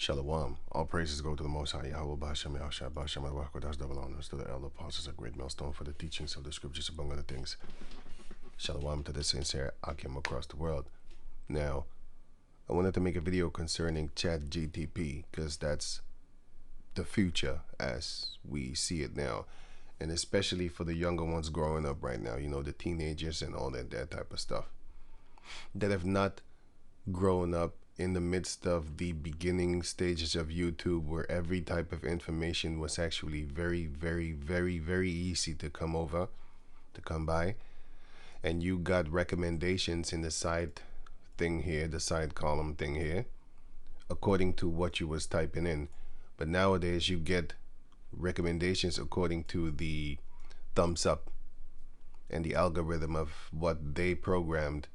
Shalom. All praises go to the Most High Yahweh Ba'Shem Yahushua Ba'Shem Kodash double honors to the elder apostles, a great millstone for the teachings of the scriptures, among other things. Shalom to the saints here, Akim across the world. Now, I wanted to make a video concerning ChatGTP because that's the future as we see it now, and especially for the younger ones growing up right now. You know, the teenagers and all that type of stuff that have not grown up in the midst of the beginning stages of YouTube, where every type of information was actually very, very, very, very easy to come by, and you got recommendations in the side thing here, the side column thing here, according to what you was typing in. But nowadays you get recommendations according to the thumbs up and the algorithm of what they programmed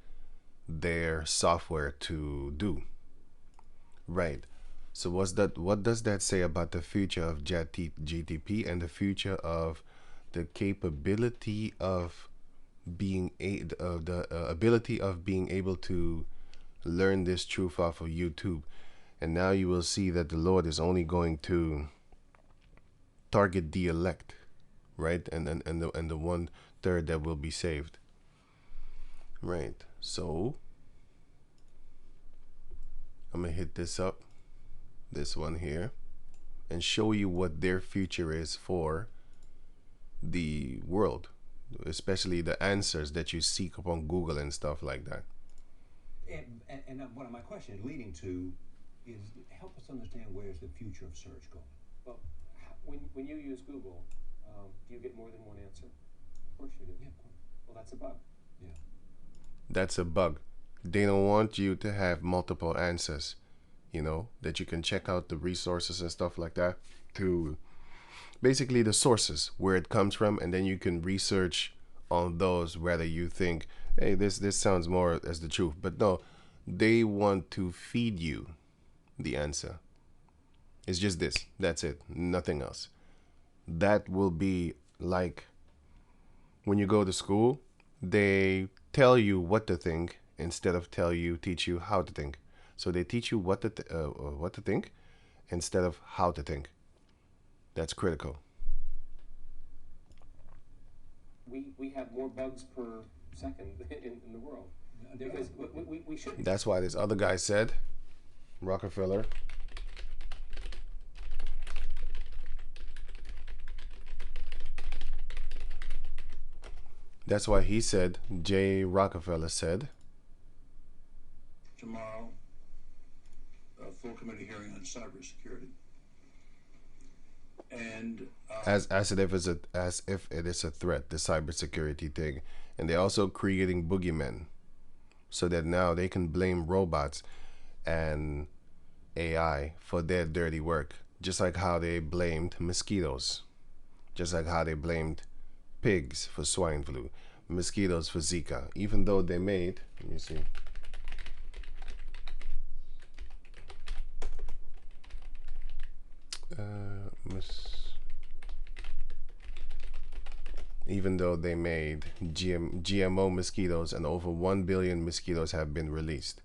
their software to do. Right. So what does that say about the future of ChatGTP and the future of the capability of being the ability of being able to learn this truth off of YouTube? And now you will see that the Lord is only going to target the elect, right? And the 1/3 that will be saved. Right. So I'm gonna hit this one here, and show you what their future is for the world, especially the answers that you seek upon Google and stuff like that. And what my question is leading to is, help us understand where's the future of search going. Well, when you use Google, do you get more than one answer? Of course you do. Yeah, of course. Well, that's a bug. Yeah. That's a bug. They don't want you to have multiple answers, you know, that you can check out the resources and stuff like that, to basically the sources where it comes from, and then you can research on those whether you think, hey, this sounds more as the truth. But no, they want to feed you the answer. It's just this. That's it. Nothing else. That will be like when you go to school, they tell you what to think instead of teach you how to think. So they teach you what to think instead of how to think. That's critical. We have more bugs per second in the world, because we should. That's why this other guy said, Rockefeller, that's why he said, J. Rockefeller said, tomorrow, a full committee hearing on cybersecurity. And as if it is a threat, the cybersecurity thing. And they're also creating boogeymen, so that now they can blame robots and AI for their dirty work, just like how they blamed mosquitoes, just like how they blamed pigs for swine flu, mosquitoes for Zika, even though they made, let me see, even though they made GMO mosquitoes, and over 1 billion mosquitoes have been released.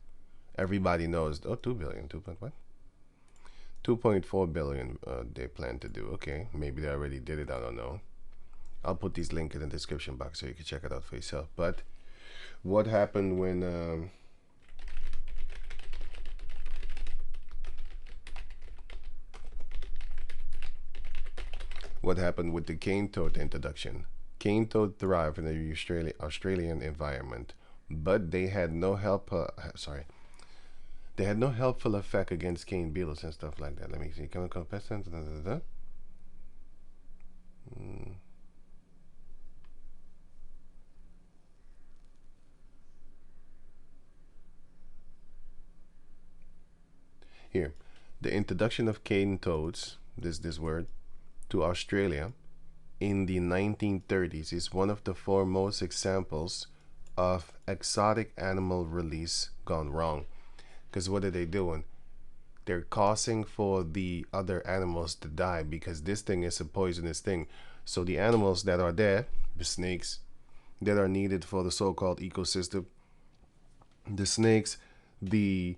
Everybody knows, 2 billion, 2.4 billion they plan to do. Okay, maybe they already did it, I don't know. I'll put these links in the description box so you can check it out for yourself. But what happened when what happened with the cane toad introduction? Cane toad thrive in the Australian environment, but they had no help. They had no helpful effect against cane beetles and stuff like that. Let me see. Chemical pesticides. Here, the introduction of cane toads, this word, to Australia in the 1930s is one of the foremost examples of exotic animal release gone wrong. Because what are they doing? They're causing for the other animals to die, because this thing is a poisonous thing. So the animals that are there, the snakes that are needed for the so-called ecosystem, the snakes, the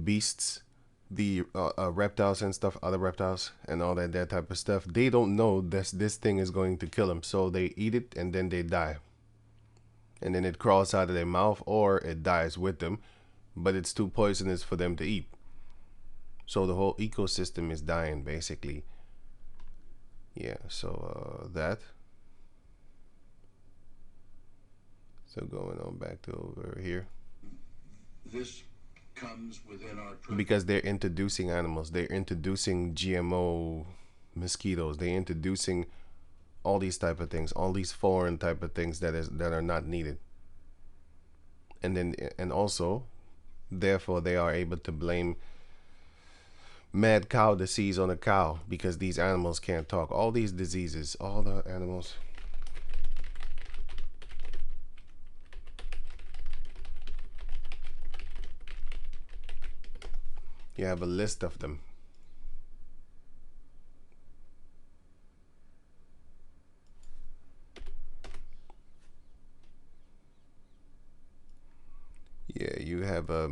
beasts, the reptiles and stuff, other reptiles and all that type of stuff, they don't know this thing is going to kill them, so they eat it and then they die, and then it crawls out of their mouth or it dies with them, but it's too poisonous for them to eat. So the whole ecosystem is dying basically. Yeah, so that. So going on back to over here. This comes within our because they're introducing animals, they're introducing GMO mosquitoes, they're introducing all these type of things, all these foreign type of things that are not needed. And also, therefore, they are able to blame mad cow disease on a cow because these animals can't talk. All these diseases, all the animals. You have a list of them. Yeah, you have a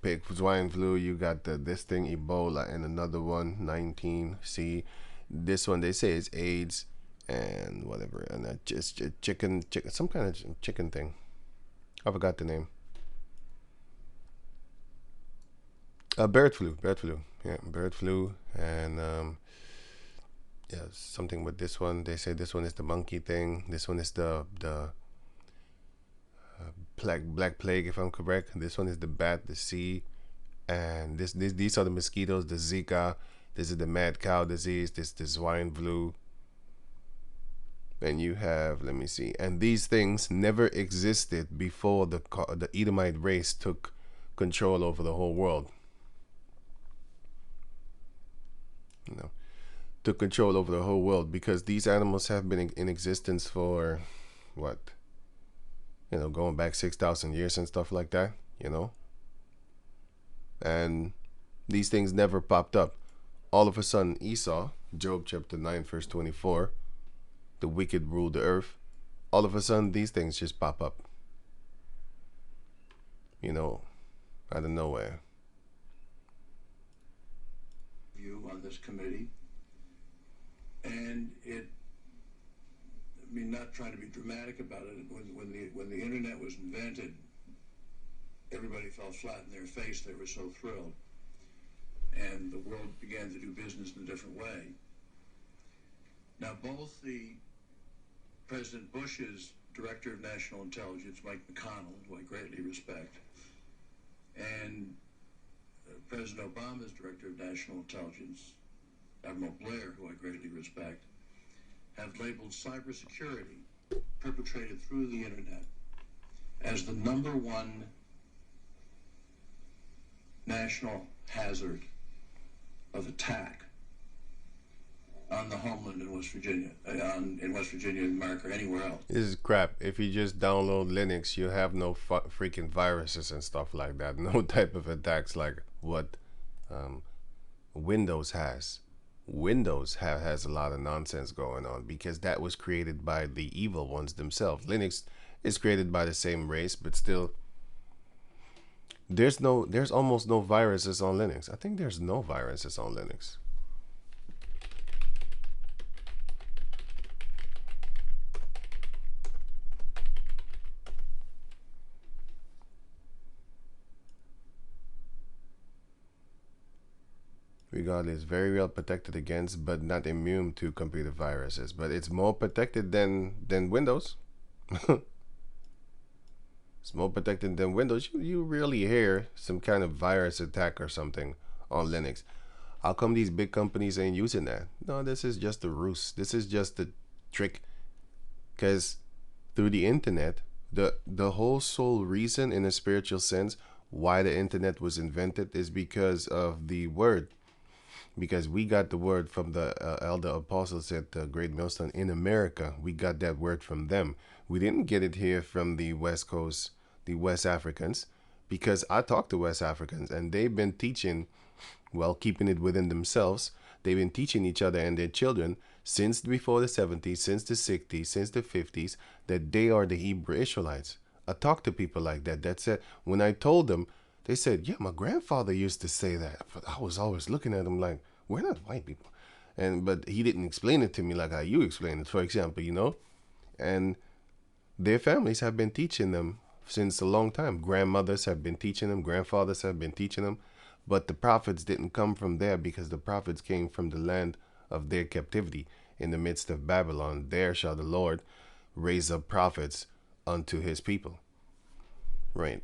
pig swine flu. You got this thing Ebola, and another one 19. See, this one they say is AIDS and whatever, and just chicken, some kind of chicken thing. I forgot the name. Bird flu, yeah, bird flu, and yeah, something with this one. They say this one is the monkey thing. This one is the black plague, if I'm correct. This one is the bat, the C, and these are the mosquitoes, the Zika. This is the mad cow disease. This swine flu. And you have, let me see, and these things never existed before the Edomite race took control over the whole world. You know, took control over the whole world, because these animals have been in existence for what, you know, going back 6,000 years and stuff like that, you know. And these things never popped up. All of a sudden, Esau, Job chapter 9 verse 24, the wicked rule the earth. All of a sudden, these things just pop up, you know, out of nowhere. You on this committee, and it, I mean, not trying to be dramatic about it, when the internet was invented, everybody fell flat in their face. They were so thrilled, and the world began to do business in a different way. Now, both the President Bush's Director of National Intelligence, Mike McConnell, who I greatly respect, and President Obama's Director of National Intelligence, Admiral Blair, who I greatly respect, have labeled cybersecurity perpetrated through the internet as the #1 national hazard of attack on the homeland in West Virginia, in West Virginia, America, or anywhere else. This is crap. If you just download Linux, you have no freaking viruses and stuff like that. No type of attacks like what Windows has. Windows has a lot of nonsense going on because that was created by the evil ones themselves. Linux is created by the same race, but still, there's almost no viruses on Linux. I think there's no viruses on Linux. Regardless, very well protected against, but not immune to computer viruses. But it's more protected than Windows. It's more protected than Windows. You really hear some kind of virus attack or something on Linux. How come these big companies ain't using that? No, this is just a ruse. This is just a trick. Because through the internet, the whole sole reason in a spiritual sense why the internet was invented is because of the word. Because we got the word from the elder apostles at the Great Millstone in America. We got that word from them. We didn't get it here from the West Coast, the West Africans, because I talked to West Africans and they've been teaching, well, keeping it within themselves. They've been teaching each other and their children since before the 70s, since the 60s, since the 50s, that they are the Hebrew Israelites. I talked to people like that. That said, when I told them, They said, yeah, my grandfather used to say that. But I was always looking at him like, we're not white people. But he didn't explain it to me like how you explained it, for example, you know? And their families have been teaching them since a long time. Grandmothers have been teaching them, grandfathers have been teaching them. But the prophets didn't come from there because the prophets came from the land of their captivity. In the midst of Babylon, there shall the Lord raise up prophets unto his people. Right.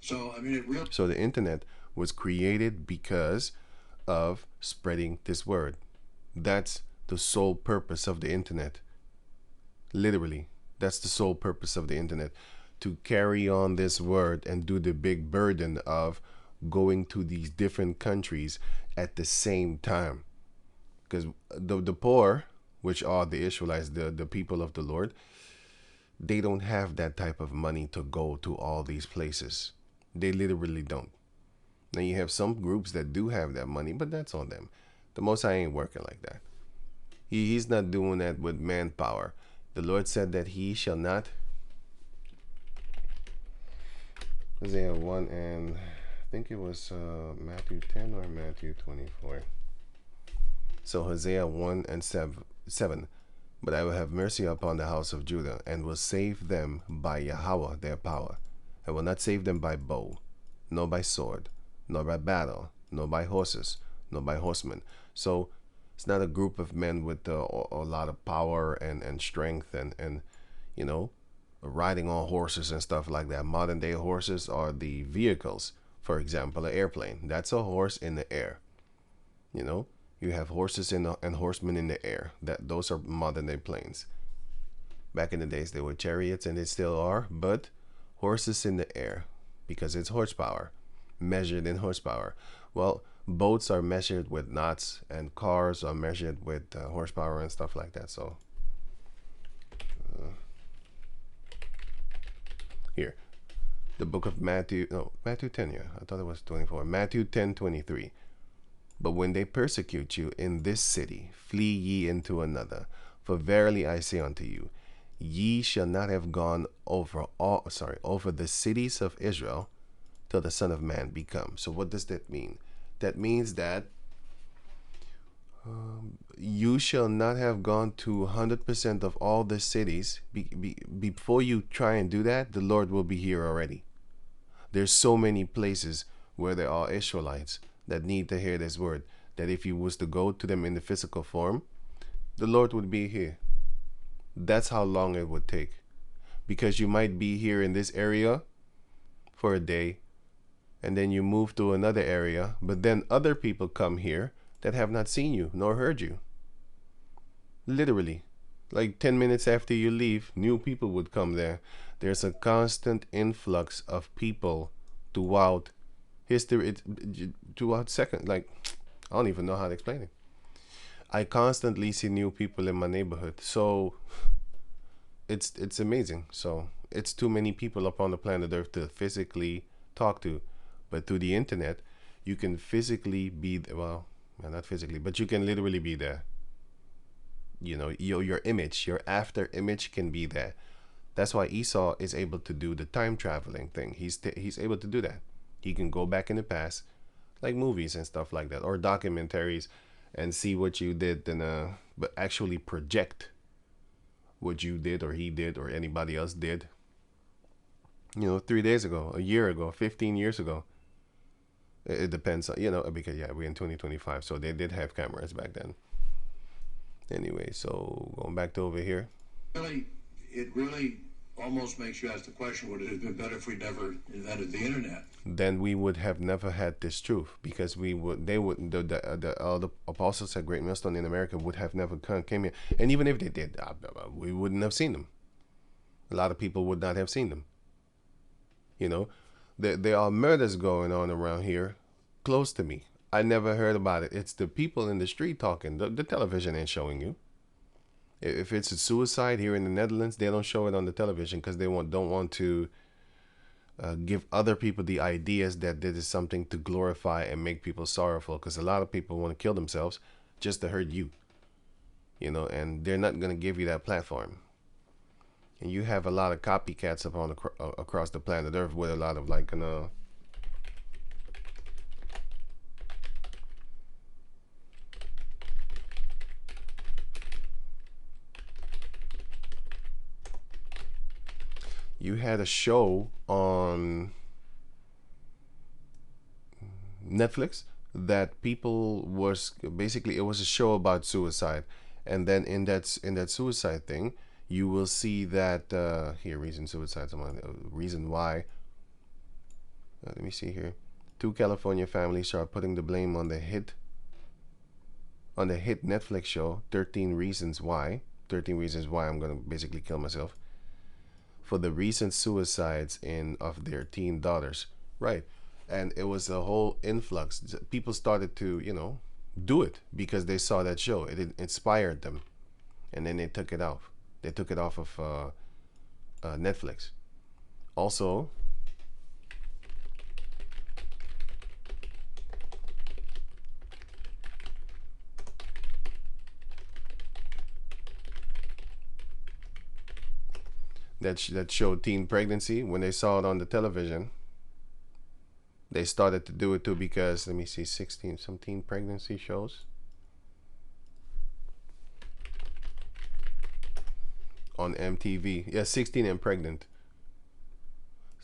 So, I mean, it really... So the internet was created because of spreading this word. That's the sole purpose of the internet. Literally, that's the sole purpose of the internet. To carry on this word and do the big burden of going to these different countries at the same time. Because the poor, which are the Israelites, the people of the Lord, they don't have that type of money to go to all these places. They literally don't. Now you have some groups that do have that money, but that's on them. The Most High ain't working like that. He's not doing that with manpower. The Lord said that he shall not. Isaiah 1 and I think it was Matthew 10 or Matthew 24. So Hosea 1 and 7. But I will have mercy upon the house of Judah and will save them by Yahweh their power. I will not save them by bow, nor by sword, nor by battle, nor by horses, nor by horsemen. So it's not a group of men with a lot of power and strength and you know, riding on horses and stuff like that. Modern day horses are the vehicles. For example, an airplane. That's a horse in the air. You know, you have horses and horsemen in the air. Those are modern day planes. Back in the days, they were chariots, and they still are, but horses in the air because it's horsepower, measured in horsepower. Well, boats are measured with knots, and cars are measured with horsepower and stuff like that. So here, the book of Matthew, no, Matthew 10, yeah, I thought it was 24. Matthew 10:23. But when they persecute you in this city, flee ye into another. For verily I say unto you, ye shall not have gone over the cities of Israel till the Son of Man be come. So what does that mean? That means that you shall not have gone to 100% of all the cities. Before you try and do that, the Lord will be here already. There's so many places where there are Israelites that need to hear this word, that if you was to go to them in the physical form, the Lord would be here. That's how long it would take. Because you might be here in this area for a day, and then you move to another area, but then other people come here that have not seen you nor heard you. Literally, like 10 minutes after you leave, new people would come there. There's a constant influx of people throughout history, throughout second, like, I don't even know how to explain it. I constantly see new people in my neighborhood, so it's amazing. So it's too many people upon the planet Earth to physically talk to, but through the internet, you can physically be, well, not physically, but you can literally be there. You know, your image, your after image can be there. That's why Esau is able to do the time traveling thing. He's able to do that. He can go back in the past, like movies and stuff like that, or documentaries, and see what you did, and but actually project what you did, or he did, or anybody else did. You know, 3 days ago, a year ago, 15 years ago. It depends, you know, because yeah, we're in 2025, so they did have cameras back then. Anyway, so going back to over here. It really almost makes you ask the question, would it have been better if we never invented the internet? Then we would have never had this truth, because the apostles at Great Millstone in America would have never came here. And even if they did, we wouldn't have seen them. A lot of people would not have seen them. You know, there are murders going on around here close to me. I never heard about it. It's the people in the street talking. The television ain't showing you. If it's a suicide here in the Netherlands, they don't show it on the television because they don't want to give other people the ideas that this is something to glorify and make people sorrowful, because a lot of people want to kill themselves just to hurt you, you know, and they're not going to give you that platform. And you have a lot of copycats upon across the planet Earth with a lot of like you had a show on Netflix that people was basically, it was a show about suicide, and then in that suicide thing, you will see that here, reason suicide, reason why. Let me see here. Two California families are putting the blame on the hit Netflix show 13 Reasons Why. 13 Reasons Why I'm gonna basically kill myself, for the recent suicides of their teen daughters. Right. And it was a whole influx. People started to, do it because they saw that show. It inspired them, and then they took it off. They took it off of Netflix. Also, that showed teen pregnancy, when they saw it on the television, they started to do it too, because let me see, 16 some teen pregnancy shows on MTV. Yeah, 16 and pregnant.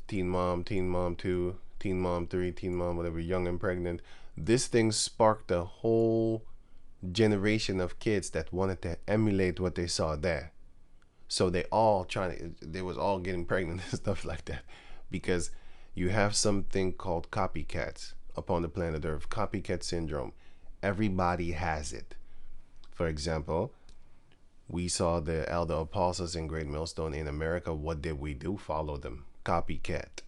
Teen Mom 2, Teen Mom 3, Teen Mom whatever, Young and Pregnant. This thing sparked a whole generation of kids that wanted to emulate what they saw there. So they was all getting pregnant and stuff like that, because you have something called copycats upon the planet Earth. Copycat syndrome. Everybody has it. For example, we saw the elder apostles in Great Millstone in America. What did we do? Follow them. Copycat.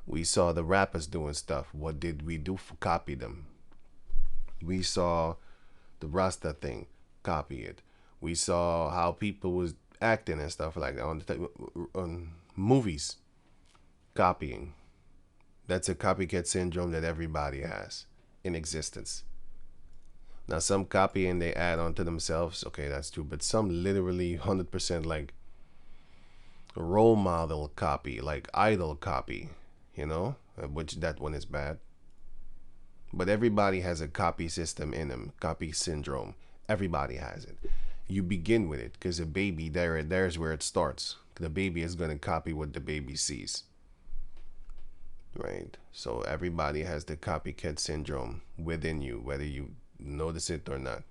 We saw the rappers doing stuff. What did we do? Copy them. We saw the Rasta thing. Copy it. We saw how people was acting and stuff like that on movies. Copying. That's a copycat syndrome that everybody has in existence. Now, some copy and they add on to themselves. Okay, that's true. But some literally 100% like role model copy, like idol copy, which that one is bad. But everybody has a copy system in them, copy syndrome. Everybody has it. You begin with it because a baby, there's where it starts. The baby is going to copy what the baby sees. Right? So everybody has the copycat syndrome within you, whether you notice it or not.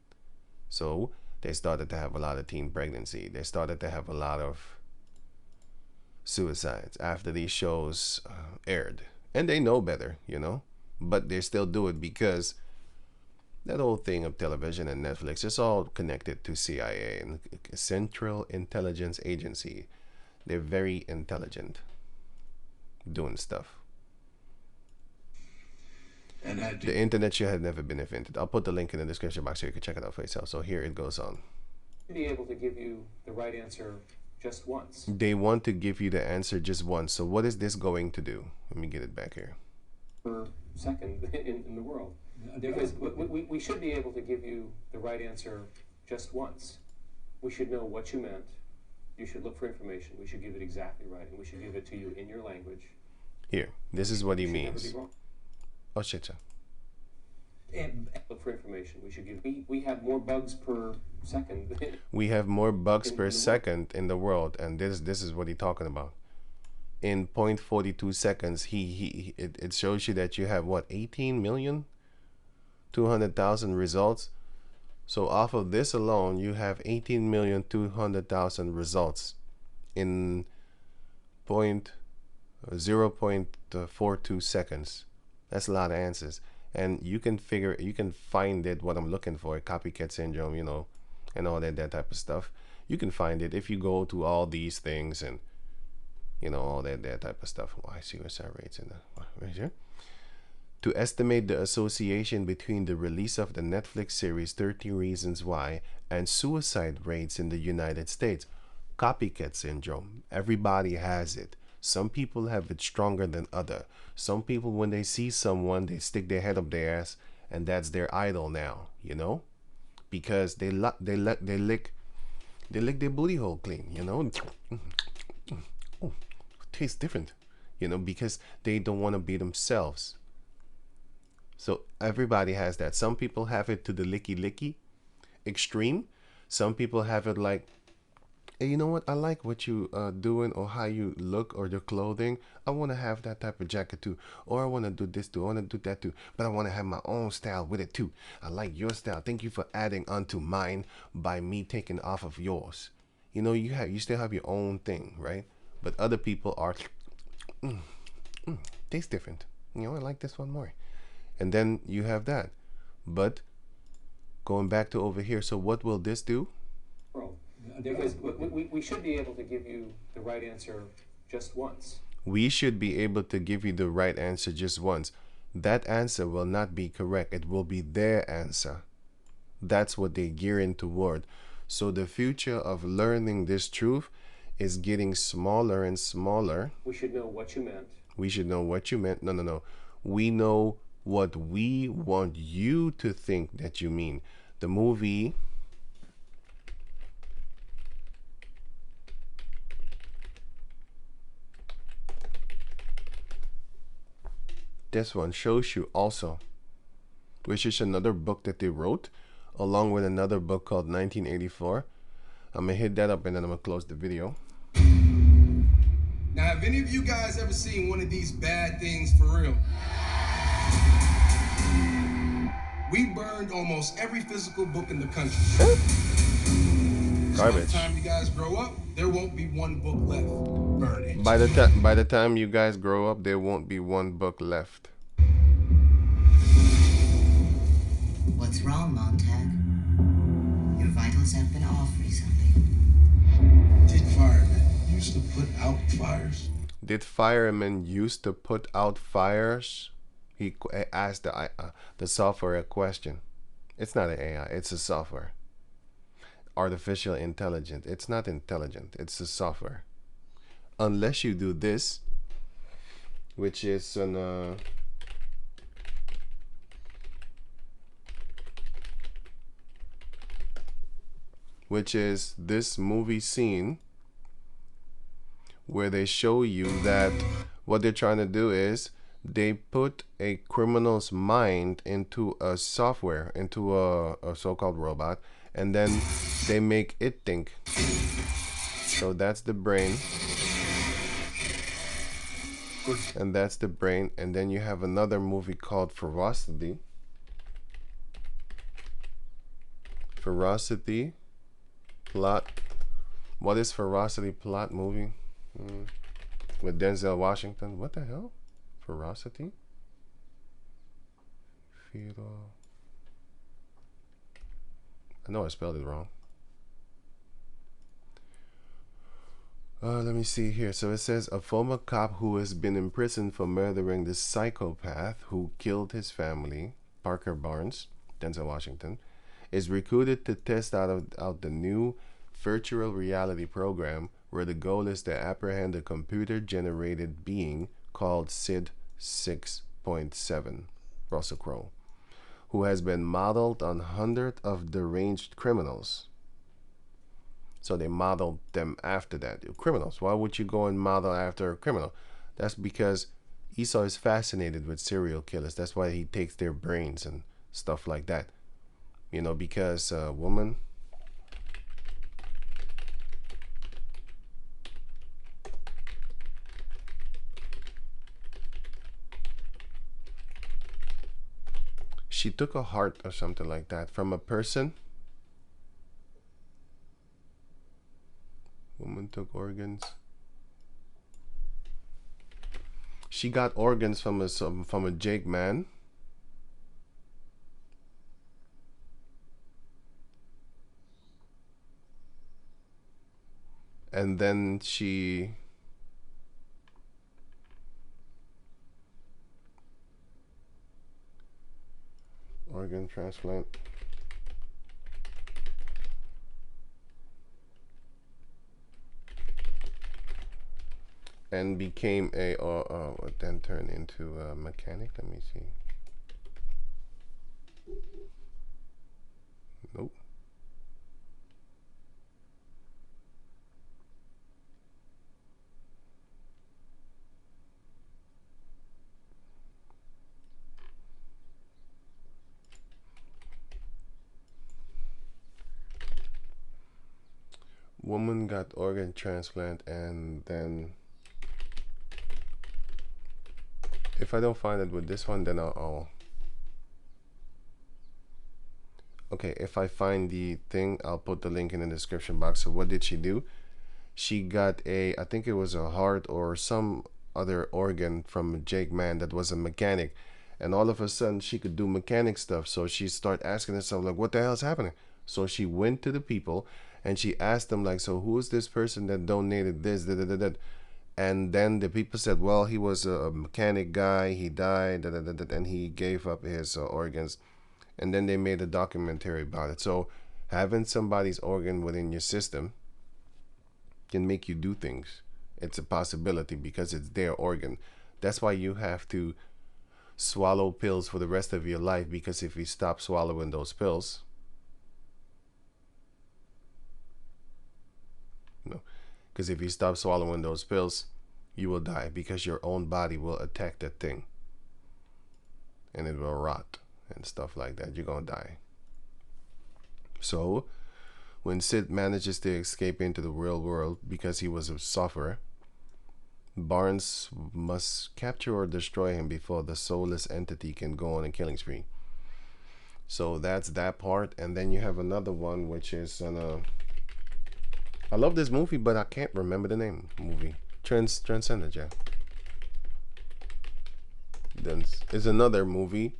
So they started to have a lot of teen pregnancy. They started to have a lot of suicides after these shows aired. And they know better, but they still do it because that whole thing of television and Netflix is all connected to CIA and Central Intelligence Agency. They're very intelligent doing stuff. And the internet should have never been invented. I'll put the link in the description box so you can check it out for yourself. So here it goes on. Be able to give you the right answer just once. They want to give you the answer just once. So what is this going to do? Let me get it back here. Per second in the world. Because we should be able to give you the right answer just once. We should know what you meant. You should look for information. We should give it exactly right. And we should give it to you in your language. Here, this is what he means. Oh, shit. Look for information. We should give. We have more bugs per second. We have more bugs per second in the world, and this is what he's talking about. In 0.42 seconds, it shows you that you have what, 18,200,000 results. So off of this alone, you have 18,200,000 results in 0.42 seconds. That's a lot of answers. And you can find it, what I'm looking for, copycat syndrome, and all that type of stuff. You can find it if you go to all these things and, all that type of stuff. Why suicide rates in the, right here? To estimate the association between the release of the Netflix series 13 Reasons Why and suicide rates in the United States. Copycat syndrome. Everybody has it. Some people have it stronger than other. Some people, when they see someone, they stick their head up their ass, and that's their idol now, because they lick their booty hole clean, oh, tastes different, you know, because they don't want to be themselves. So everybody has that. Some people have it to the licky licky extreme. Some people have it like, hey, you know what? I like what you doing, or how you look, or your clothing. I want to have that type of jacket too, or I want to do this too. I want to do that too. But I want to have my own style with it too. I like your style. Thank you for adding onto mine by me taking off of yours. You know, you still have your own thing, right? But other people are, tastes different. You know, I like this one more. And then you have that. But going back to over here, so what will this do? Because we should be able to give you the right answer just once. We should be able to give you the right answer just once. That answer will not be correct. It will be their answer. That's what they're gearing toward. So the future of learning this truth is getting smaller and smaller. We should know what you meant. We should know what you meant. No. We know what we want you to think that you mean. The movie this one shows you also, which is another book that they wrote along with another book called 1984. I'm gonna hit that up and then I'm gonna close the video. Now, have any of you guys ever seen one of these bad things for real? We burned almost every physical book in the country. Garbage. By the time you guys grow up, there won't be one book left. Burn it. By the time you guys grow up, there won't be one book left. What's wrong, Montag? Your vitals have been off recently. Did firemen used to put out fires? Did firemen used to put out fires? He asked the software a question. It's not an AI, it's a software. Artificial intelligence. It's not intelligent, it's a software. Unless you do this, which is an which is this movie scene where they show you that what they're trying to do is they put a criminal's mind into a software, into a so-called robot, and then they make it think. So that's the brain. And that's the brain. And then you have another movie called Ferocity. Ferocity plot. What is Ferocity plot movie? With Denzel Washington. What the hell? Ferocity? I know I spelled it wrong. Let me see here. So it says a former cop who has been imprisoned for murdering the psychopath who killed his family, Parker Barnes, Denzel Washington, is recruited to test out the new virtual reality program where the goal is to apprehend a computer-generated being called Sid 6.7, Russell Crowe, who has been modeled on hundreds of deranged criminals. So they modeled them after that. Criminals. Why would you go and model after a criminal? That's because Esau is fascinated with serial killers. That's why he takes their brains and stuff like that. You know, because a woman... she took a heart or something like that from a person. Woman took organs. She got organs from a Jake man. And then she organ transplant. And became a, then turned into a mechanic. Let me see. Nope. woman got organ transplant, and then if I don't find it with this one, then I'll okay, if I find the thing, I'll put the link in the description box. So what did she do? She got a, I think it was a heart or some other organ from Jake Man that was a mechanic, and all of a sudden she could do mechanic stuff. So she started asking herself, like, what the hell is happening? So she went to the people and she asked them, like, so who is this person that donated this, and then the people said, well, he was a mechanic guy, he died, and he gave up his organs. And then they made a documentary about it. So having somebody's organ within your system can make you do things. It's a possibility because it's their organ. That's why you have to swallow pills for the rest of your life, because if you stop swallowing those pills, because if you stop swallowing those pills, you will die, because your own body will attack that thing and it will rot and stuff like that. You're gonna die. So when Sid manages to escape into the real world because he was a sufferer, Barnes must capture or destroy him before the soulless entity can go on a killing spree. So that's that part. And then you have another one, which is I love this movie, but I can't remember the name. Movie Transcendence, yeah. Then is another movie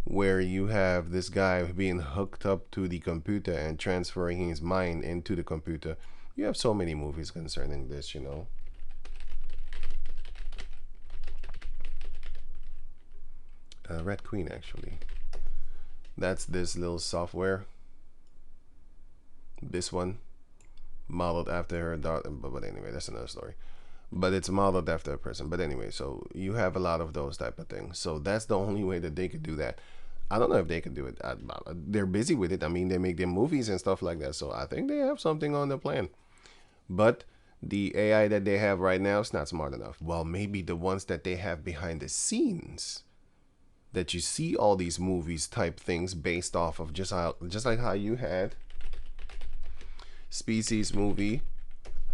where you have this guy being hooked up to the computer and transferring his mind into the computer. You have so many movies concerning this, you know. Red Queen, actually. That's this little software. This one, modeled after her daughter, but anyway, that's another story. But it's modeled after a person. But anyway, so you have a lot of those type of things. So that's the only way that they could do that. I don't know if they can do it. They're busy with it. I mean, they make their movies and stuff like that. So I think they have something on the plan. But the AI that they have right now is not smart enough. Well, maybe the ones that they have behind the scenes, that you see all these movies type things based off of, just like how you had Species movie,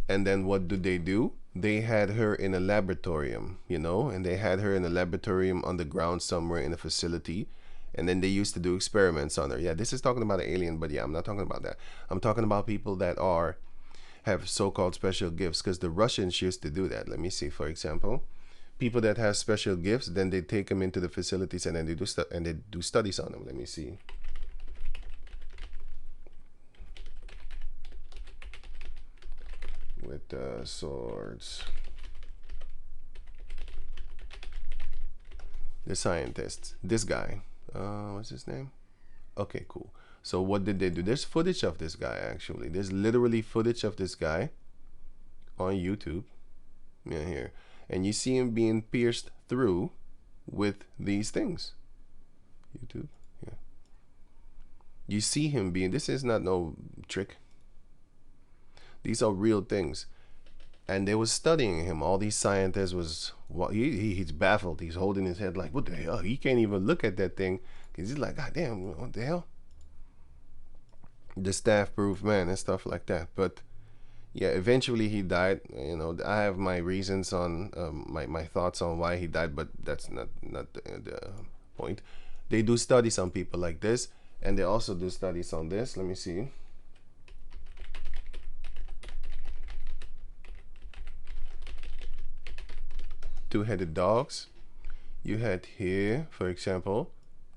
and then what did they do? They had her in a laboratorium, you know, and they had her in a laboratorium underground somewhere in a facility, and then they used to do experiments on her. Yeah, this is talking about an alien, but yeah, I'm not talking about that. I'm talking about people that have so-called special gifts, because the Russians used to do that. Let me see, for example, people that have special gifts, then they take them into the facilities and then they do studies on them. Let me see. With swords. The scientists. This guy. What's his name? Okay, cool. So what did they do? There's footage of this guy, actually. There's literally footage of this guy on YouTube. Yeah, here. And you see him being pierced through with these things. YouTube. Yeah. You see him being, this is not no trick. These are real things. And they was studying him. All these scientists was, well, he's baffled. He's holding his head like, what the hell? He can't even look at that thing. Because he's like, God damn, what the hell? The staff-proof man and stuff like that. But yeah, eventually he died. You know, I have my reasons on, my thoughts on why he died, but that's not the point. They do studies on people like this. And they also do studies on this. Let me see. Two-headed dogs. You had here, for example,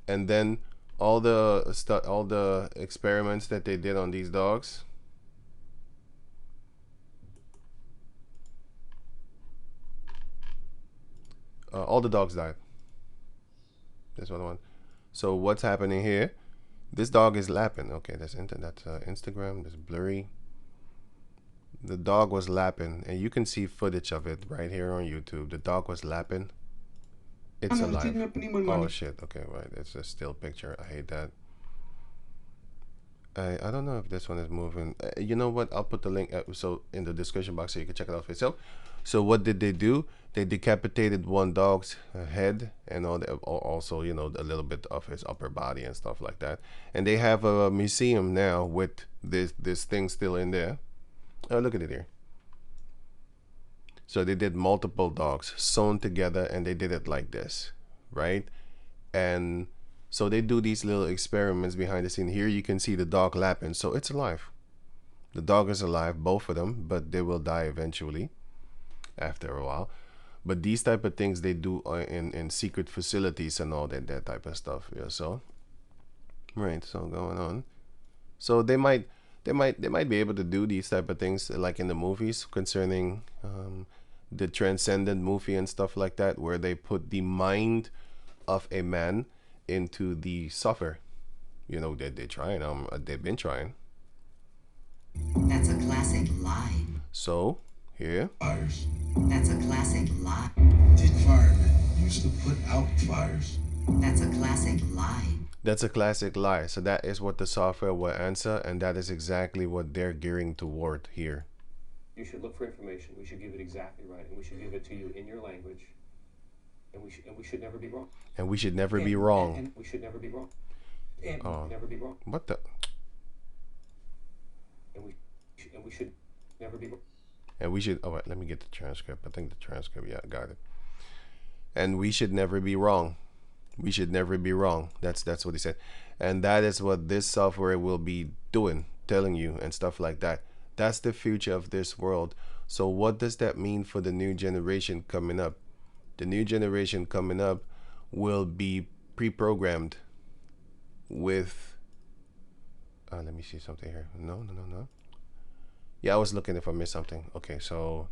and then all the experiments that they did on these dogs. All the dogs died. That's what I want. So what's happening here? This dog is lapping. Okay, that's Instagram. That's blurry. The dog was lapping, and you can see footage of it right here on YouTube. The dog was lapping. It's alive. Oh shit. Okay, right. It's a still picture. I hate that. I don't know if this one is moving. You know what? I'll put the link so in the description box so you can check it out for yourself. So what did they do? They decapitated one dog's head and also, you know, a little bit of his upper body and stuff like that. And they have a museum now with this thing still in there. Oh, look at it here. So they did multiple dogs sewn together, and they did it like this, right? And so they do these little experiments behind the scene. Here you can see the dog lapping, so it's alive. The dog is alive, both of them, but they will die eventually after a while. But these type of things they do in secret facilities and all that type of stuff. Yeah, so right, so going on. So they might be able to do these type of things like in the movies concerning the Transcendent movie and stuff like that, where they put the mind of a man into the software. You know, they're trying. They've been trying. That's a classic lie. So here. Fires. That's a classic lie. Did firemen used to put out fires? That's a classic lie. That's a classic lie. So that is what the software will answer, and that is exactly what they're gearing toward here. You should look for information. We should give it exactly right, and we should give it to you in your language. And we should never be wrong. And we should never be wrong. And we should never be wrong. And Never be wrong. What the? And we should never be wrong. And we should. Oh wait, let me get the transcript. I think the transcript. Yeah, got it. And we should never be wrong. We should never be wrong. That's what he said. And that is what this software will be doing, telling you and stuff like that. That's the future of this world. So what does that mean for the new generation coming up? The new generation coming up will be pre-programmed with let me see something here. No. Yeah, I was looking if I missed something. Okay, so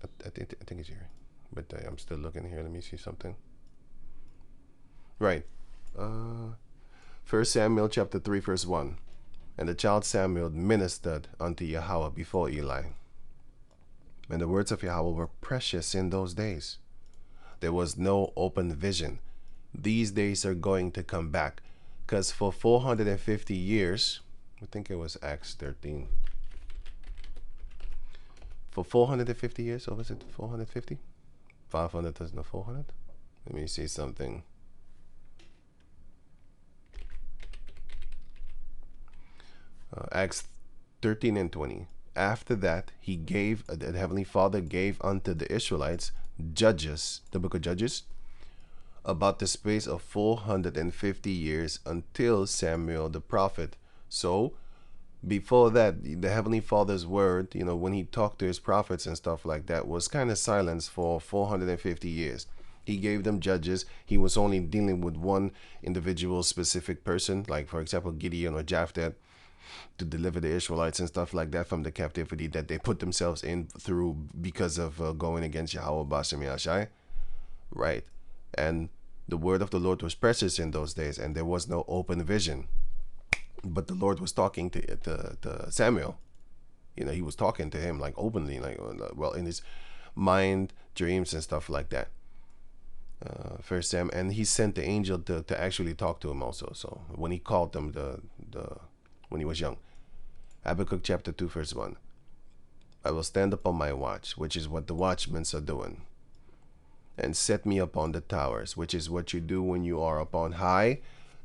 I think it's here, but I'm still looking here. Let me see something. Right. 1 Samuel chapter 3 verse 1. And the child Samuel ministered unto Yahweh before Eli. And the words of Yahweh were precious in those days. There was no open vision. These days are going to come back. Because for 450 years, I think it was Acts 13. For 450 years, or was it 450? 500 is not 400? Let me see something. Acts 13 and 20. After that, he gave, the Heavenly Father gave unto the Israelites judges, the book of Judges, about the space of 450 years until Samuel the prophet. So, before that, the Heavenly Father's word, you know, when he talked to his prophets and stuff like that, was kind of silenced for 450 years. He gave them judges. He was only dealing with one individual specific person, like, for example, Gideon or Jephthah, to deliver the Israelites and stuff like that from the captivity that they put themselves in through because of going against Yahweh Bashem Yashai. Right. And the word of the Lord was precious in those days, and there was no open vision. But the Lord was talking to Samuel. You know, he was talking to him like openly, like, well, in his mind, dreams and stuff like that. First Sam, and he sent the angel to actually talk to him also. So when he called them when he was young. Habakkuk chapter 2 verse 1. I will stand upon my watch, which is what the watchmen are doing, and set me upon the towers, which is what you do when you are upon high,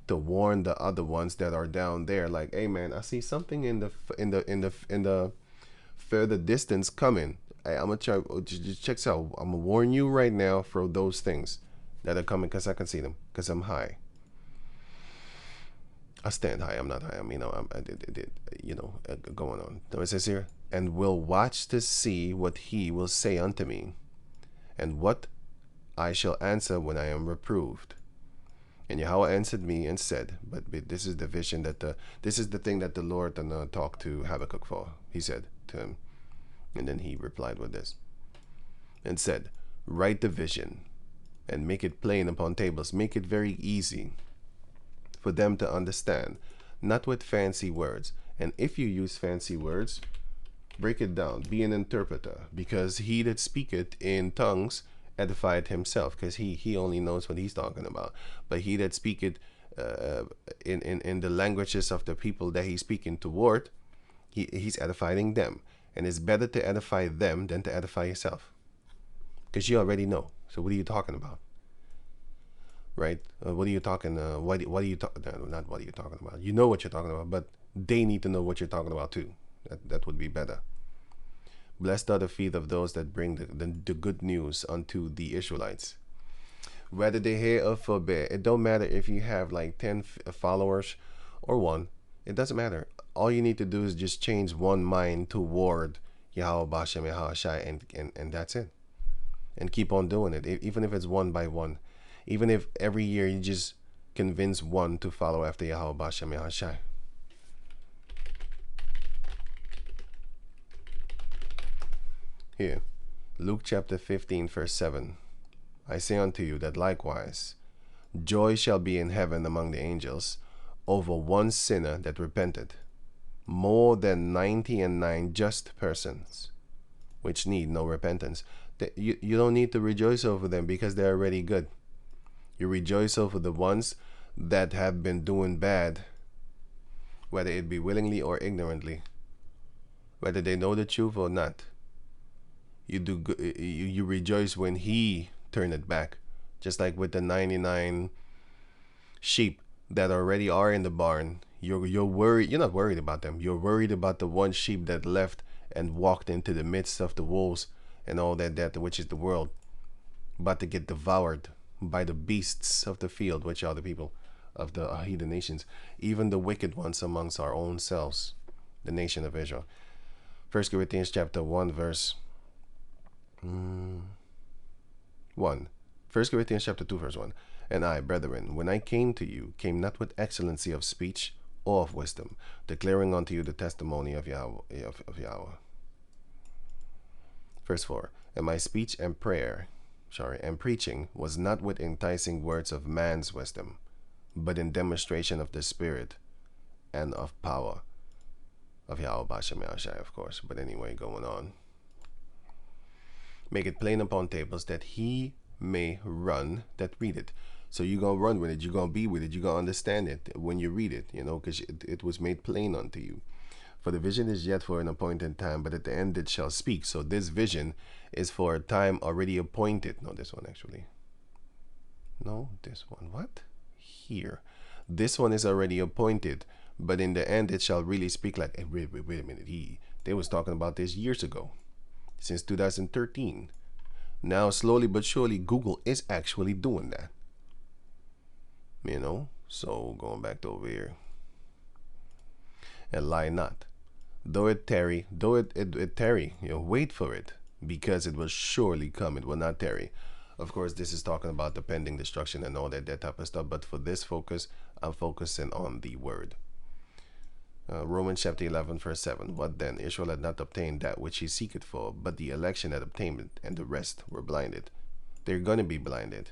to warn the other ones that are down there. Like, hey man, I see something in the further distance coming. Hey, I'm gonna try. Just check this out. I'm gonna warn you right now for those things that are coming, because I can see them, because I'm high. I stand high. I'm not high. I mean, going on. So it says here, and will watch to see what he will say unto me, and what I shall answer when I am reproved. And Yahweh answered me and said, but this is the vision this is the thing that the Lord talked to Habakkuk for. He said to him, and then he replied with this, and said, write the vision, and make it plain upon tables. Make it very easy for them to understand, not with fancy words. And if you use fancy words, break it down. Be an interpreter, because he that speaketh in tongues edified himself, because he only knows what he's talking about. But he that speaketh in the languages of the people that he's speaking toward, he's edifying them. And it's better to edify them than to edify yourself, because you already know. So what are you talking about? Right? What are you talking? What are you talking? Not what are you talking about? You know what you're talking about, but they need to know what you're talking about too. That would be better. Blessed are the feet of those that bring the good news unto the Israelites. Whether they hear or forbid, it don't matter if you have like 10 followers or one. It doesn't matter. All you need to do is just change one mind toward Yahweh Bashem Yahweh and that's it. And keep on doing it, even if it's one by one. Even if every year you just convince one to follow after Yahweh Bashem Yahweh. Here, Luke chapter 15, verse 7. I say unto you that likewise joy shall be in heaven among the angels over one sinner that repented, more than 99 just persons which need no repentance. You don't need to rejoice over them because they're already good. You rejoice over the ones that have been doing bad, whether it be willingly or ignorantly, whether they know the truth or not. You rejoice when he turned it back, just like with the 99 sheep that already are in the barn. You're worried. You're not worried about them. You're worried about the one sheep that left and walked into the midst of the wolves and all that which is the world, about to get devoured by the beasts of the field, which are the people of the heathen nations, even the wicked ones amongst our own selves, the nation of Israel. 1 Corinthians chapter 1 verse 1. 1 Corinthians chapter 2 verse 1. And I, brethren, when I came to you, came not with excellency of speech or of wisdom, declaring unto you the testimony of Yahweh. Verse 4. And my speech and preaching was not with enticing words of man's wisdom, but in demonstration of the Spirit and of power of Yahweh Bashem Yahshai, of course. But anyway, going on. Make it plain upon tables that he may run that read it. So you're going to run with it. You're going to be with it. You're going to understand it when you read it, because it was made plain unto you. For the vision is yet for an appointed time, but at the end it shall speak. So this vision is for a time already appointed. No, this one actually. No, this one. What? Here. This one is already appointed, but in the end it shall really speak like, hey, wait a minute. They was talking about this years ago, since 2013. Now, slowly but surely, Google is actually doing that. So going back to over here. And lie not. Though it tarry, wait for it, because it will surely come. It will not tarry. Of course, this is talking about the pending destruction and all that type of stuff. But for this focus, I'm focusing on the word. Romans chapter 11, verse 7. What then? Israel had not obtained that which he seeketh for, but the election had obtained it, and the rest were blinded. They're going to be blinded.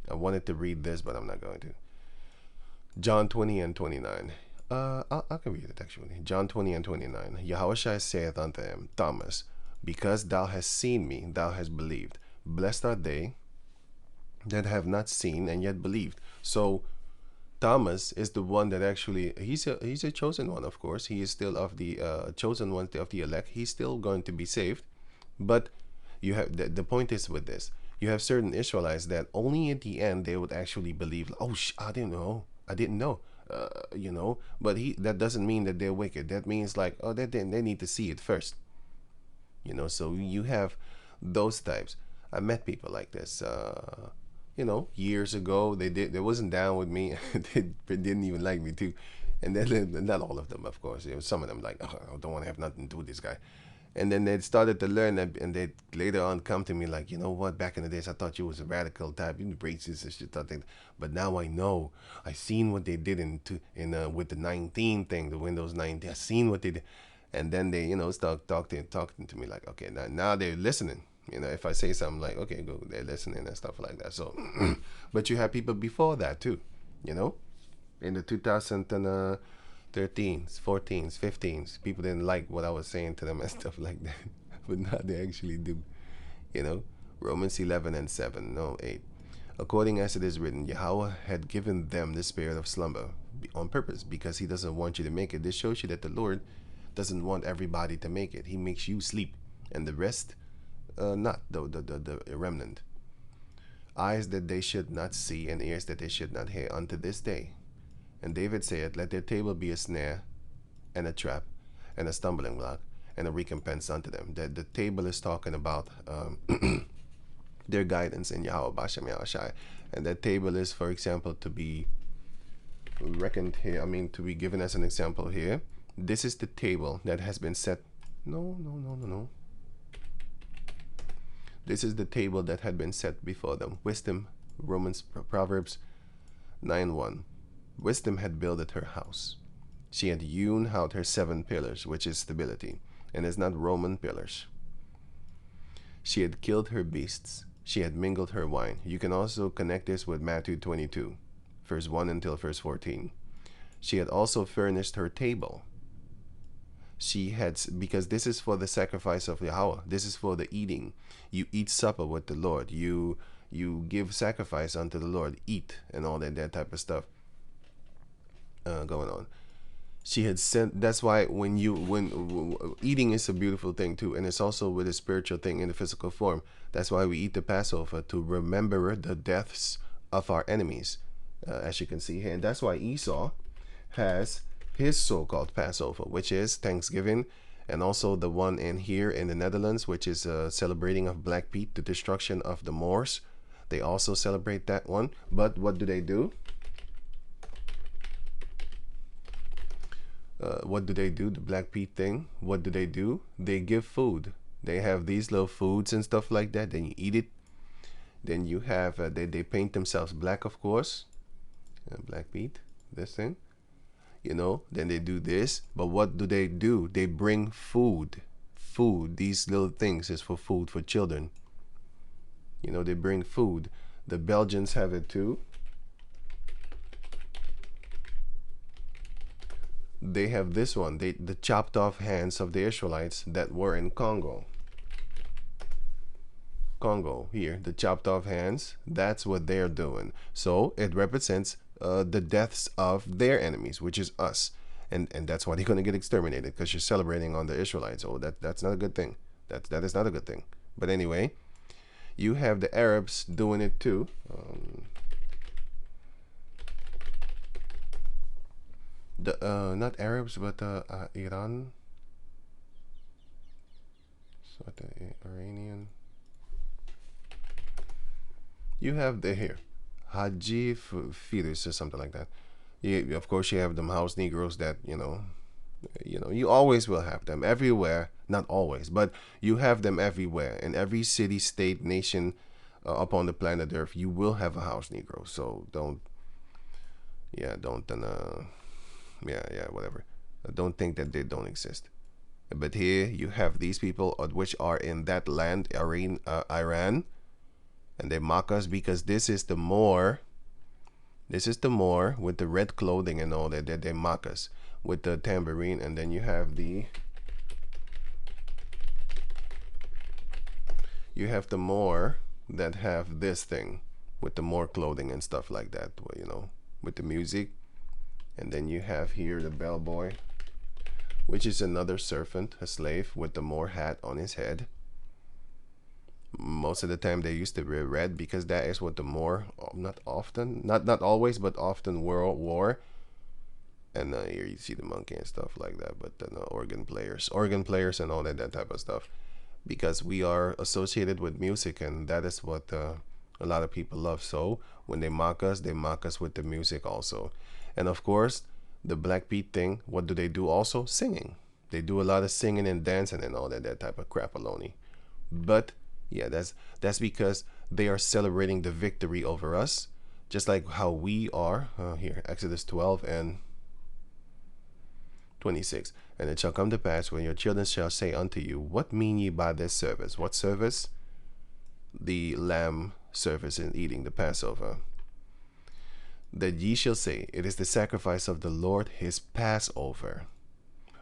I wanted to read this, but I'm not going to. John 20 and 29. I can read it actually. John 20 and 29. Yahushua saith unto him, Thomas, because thou hast seen me, thou hast believed. Blessed are they that have not seen and yet believed. So Thomas is the one that actually, he's a chosen one, of course. He is still of the chosen one of the elect. He's still going to be saved. But you have the point is with this. You have certain Israelites that only at the end they would actually believe, oh, I didn't know. But that doesn't mean that they're wicked. That means like, oh, they need to see it first. So you have those types. I met people like this. Years ago, they wasn't down with me. They didn't even like me too. And then, not all of them, of course. Some of them like, oh, I don't want to have nothing to do with this guy. And then they started to learn, and they later on come to me like, you know what? Back in the days, I thought you was a radical type, racist and shit. But now I know. I seen what they did with the 19 thing, the Windows 19. I seen what they did, and then they start talking to me like, okay, now they're listening. If I say something like, okay, go, they're listening and stuff like that. So, but you have people before that too, in the 2013s, 14s, 15s, people didn't like what I was saying to them and stuff like that. But now they actually do, Romans 11 and 7, no, 8. According as it is written, Yahweh had given them the spirit of slumber on purpose, because he doesn't want you to make it. This shows you that the Lord doesn't want everybody to make it. He makes you sleep, and the rest not the remnant. Eyes that they should not see, and ears that they should not hear, unto this day. And David saith, let their table be a snare and a trap, and a stumbling block, and a recompense unto them. That the table is talking about their guidance in Yahweh Bashem Yahushai. And that table is, for example, to be reckoned here, to be given as an example here. This is the table that has been set. No. This is the table that had been set before them. Wisdom, Proverbs 9:1. Wisdom had builded her house. She had hewn out her 7 pillars, which is stability, and is not Roman pillars. She had killed her beasts. She had mingled her wine. You can also connect this with Matthew 22, verse 1 until verse 14. She had also furnished her table. She had, because this is for the sacrifice of Yahweh. This is for the eating. You eat supper with the Lord. You give sacrifice unto the Lord. Eat and all that type of stuff going on. She had sent. That's why when eating is a beautiful thing too, and it's also with a spiritual thing in the physical form. That's why we eat the Passover, to remember the deaths of our enemies, as you can see here. And that's why Esau has his so-called Passover, which is Thanksgiving, and also the one in here in the Netherlands, which is celebrating of Black Pete, the destruction of the Moors. They also celebrate that one. But what do they do? What do they do? The Black Pete thing. What do? They give food. They have these little foods and stuff like that. Then you eat it. Then you have they paint themselves black, of course. Black Pete, this thing. Then they do this. But what do? They bring food. These little things is for food for children. They bring food. The Belgians have it too. They have this one. The chopped off hands of the Israelites that were in Congo. Here, the chopped off hands. That's what they're doing. So it represents the deaths of their enemies, which is us, and that's why they're going to get exterminated, because you're celebrating on the Israelites. Oh, that's not a good thing. That is not a good thing. But anyway, you have the Arabs doing it too. Not Arabs, but Iran. So the Iranian. You have the here. Haji fetus or something like that. Of course, you have them house Negroes that you always will have them everywhere. Not always, but you have them everywhere in every city, state, nation upon the planet Earth. You will have a house Negro. So whatever. Don't think that they don't exist. But here you have these people which are in that land, Iran. And they mock us because this is the Moor with the red clothing and all that. They mock us with the tambourine. And then you have the Moor that have this thing with the Moor clothing and stuff like that, with the music. And then you have here the bellboy, which is another servant, a slave with the Moor hat on his head. Most of the time they used to wear red because that is what the Moor, not always, but often wore. And here you see the monkey and stuff like that. But then organ players and all that type of stuff, because we are associated with music, and that is what a lot of people love. So when they mock us with the music also. And of course, the Black Pete thing, what do they do also? Singing. They do a lot of singing and dancing and all that type of crapaloni. But yeah, that's because they are celebrating the victory over us, just like how we are. Here, Exodus 12 and 26. And it shall come to pass, when your children shall say unto you, what mean ye by this service? What service? The lamb service in eating the Passover. That ye shall say, it is the sacrifice of the Lord his Passover,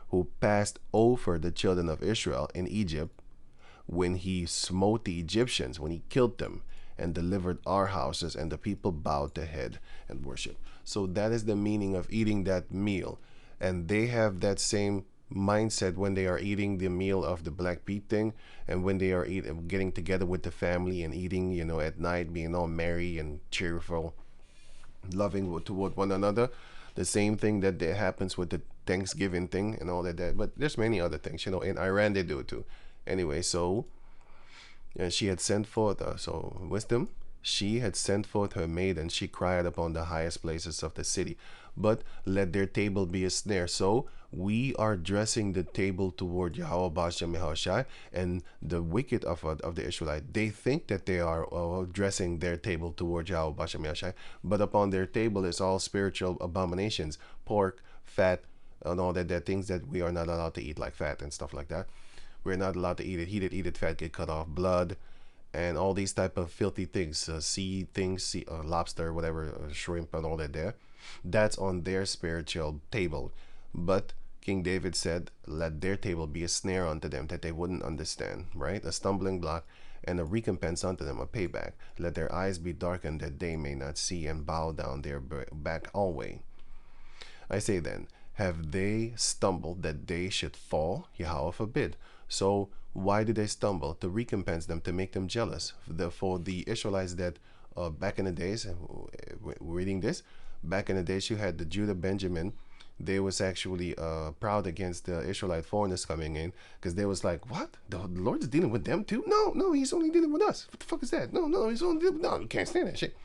who passed over the children of Israel in Egypt, when he smote the Egyptians, when he killed them, and delivered our houses, and the people bowed their head and worship. So that is the meaning of eating that meal. And they have that same mindset when they are eating the meal of the Black Pete thing, and when they are getting together with the family and eating, at night, being all merry and cheerful, loving toward one another. The same thing that happens with the Thanksgiving thing and all that. But there's many other things, you know. In Iran they do it too. Anyway, so she had sent forth, wisdom. She had sent forth her maid, and she cried upon the highest places of the city. But let their table be a snare. So we are dressing the table toward Yahweh Bashem Yahushai, and the wicked of the Israelite, they think that they are dressing their table toward Yahweh Bashem Yahushai, but upon their table is all spiritual abominations, pork, fat, and all that things that we are not allowed to eat, like fat and stuff like that. We're not allowed to eat it. He that eat it fat get cut off, blood, and all these type of filthy things, sea things, lobster, whatever, shrimp, and all that there. That's on their spiritual table. But King David said, let their table be a snare unto them, that they wouldn't understand, right? A stumbling block and a recompense unto them, a payback. Let their eyes be darkened, that they may not see, and bow down their back always. I say then, have they stumbled that they should fall? Yahweh forbid. So why did they stumble? To recompense them, to make them jealous. For the Israelites that back in the days, reading this, back in the days you had the Judah, Benjamin, they was actually proud against the Israelite foreigners coming in, because they was like, what? The Lord's dealing with them too? No, he's only dealing with us. What the fuck is that? No, he's only dealing with, no, you can't stand that shit.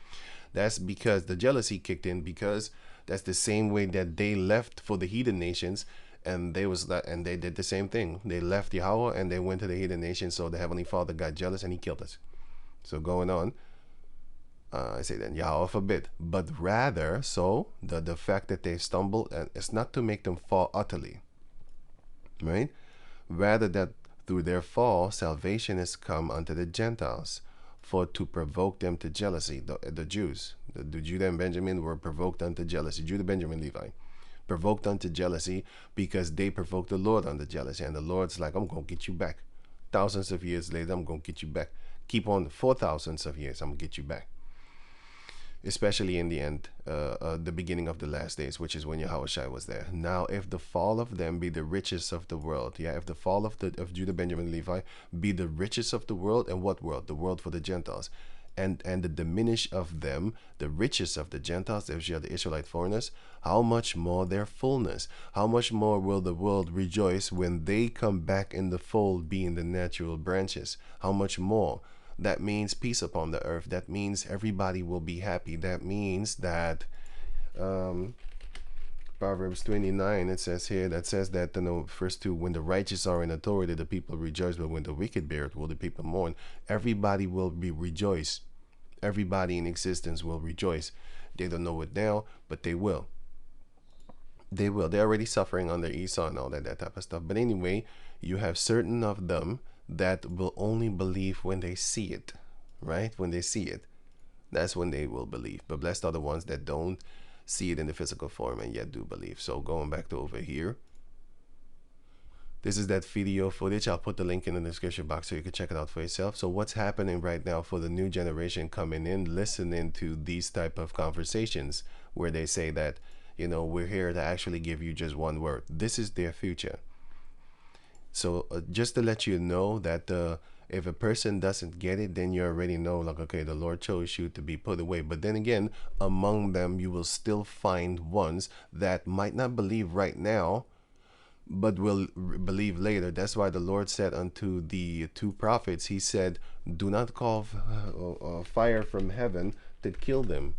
That's because the jealousy kicked in, because that's the same way that they left for the heathen nations, and they did the same thing. They left Yahweh and they went to the heathen nations, so the Heavenly Father got jealous and he killed us. So going on, I say then, Yahweh forbid. But rather, so the fact that they stumble, it's not to make them fall utterly, right? Rather that through their fall, salvation is come unto the Gentiles, for to provoke them to jealousy. The Jews, the Judah and Benjamin were provoked unto jealousy. Judah, Benjamin, Levi, provoked unto jealousy, because they provoked the Lord unto jealousy. And the Lord's like, I'm going to get you back. Thousands of years later, I'm going to get you back. Keep on 4,000 of years, I'm going to get you back. Especially in the end, the beginning of the last days, which is when Yahushua was there. Now, if the fall of them be the riches of the world, if the fall of Judah, Benjamin, Levi be the riches of the world, and what world? The world for the Gentiles. And the diminish of them, the riches of the Gentiles, if you are the Israelite foreigners, how much more their fullness? How much more will the world rejoice when they come back in the fold, being the natural branches? How much more? That means peace upon the earth. That means everybody will be happy. That means that Proverbs 29, it says here, that says that, first two, when the righteous are in authority, the people rejoice, but when the wicked bear it, will the people mourn. Everybody will be rejoice. Everybody in existence will rejoice. They don't know it now, but they will. They will. They're already suffering under Esau and all that type of stuff. But anyway, you have certain of them that will only believe when they see it, right? When they see it, that's when they will believe. But blessed are the ones that don't see it in the physical form and yet do believe. So going back to over here, this is that video footage. I'll put the link in the description box so you can check it out for yourself. So what's happening right now for the new generation coming in, listening to these type of conversations where they say that, we're here to actually give you just one word. This is their future. So just to let you know that if a person doesn't get it, then you already know, like, okay, the Lord chose you to be put away. But then again, among them, you will still find ones that might not believe right now, but will believe later. That's why the Lord said unto the two prophets, he said, do not call fire from heaven to kill them.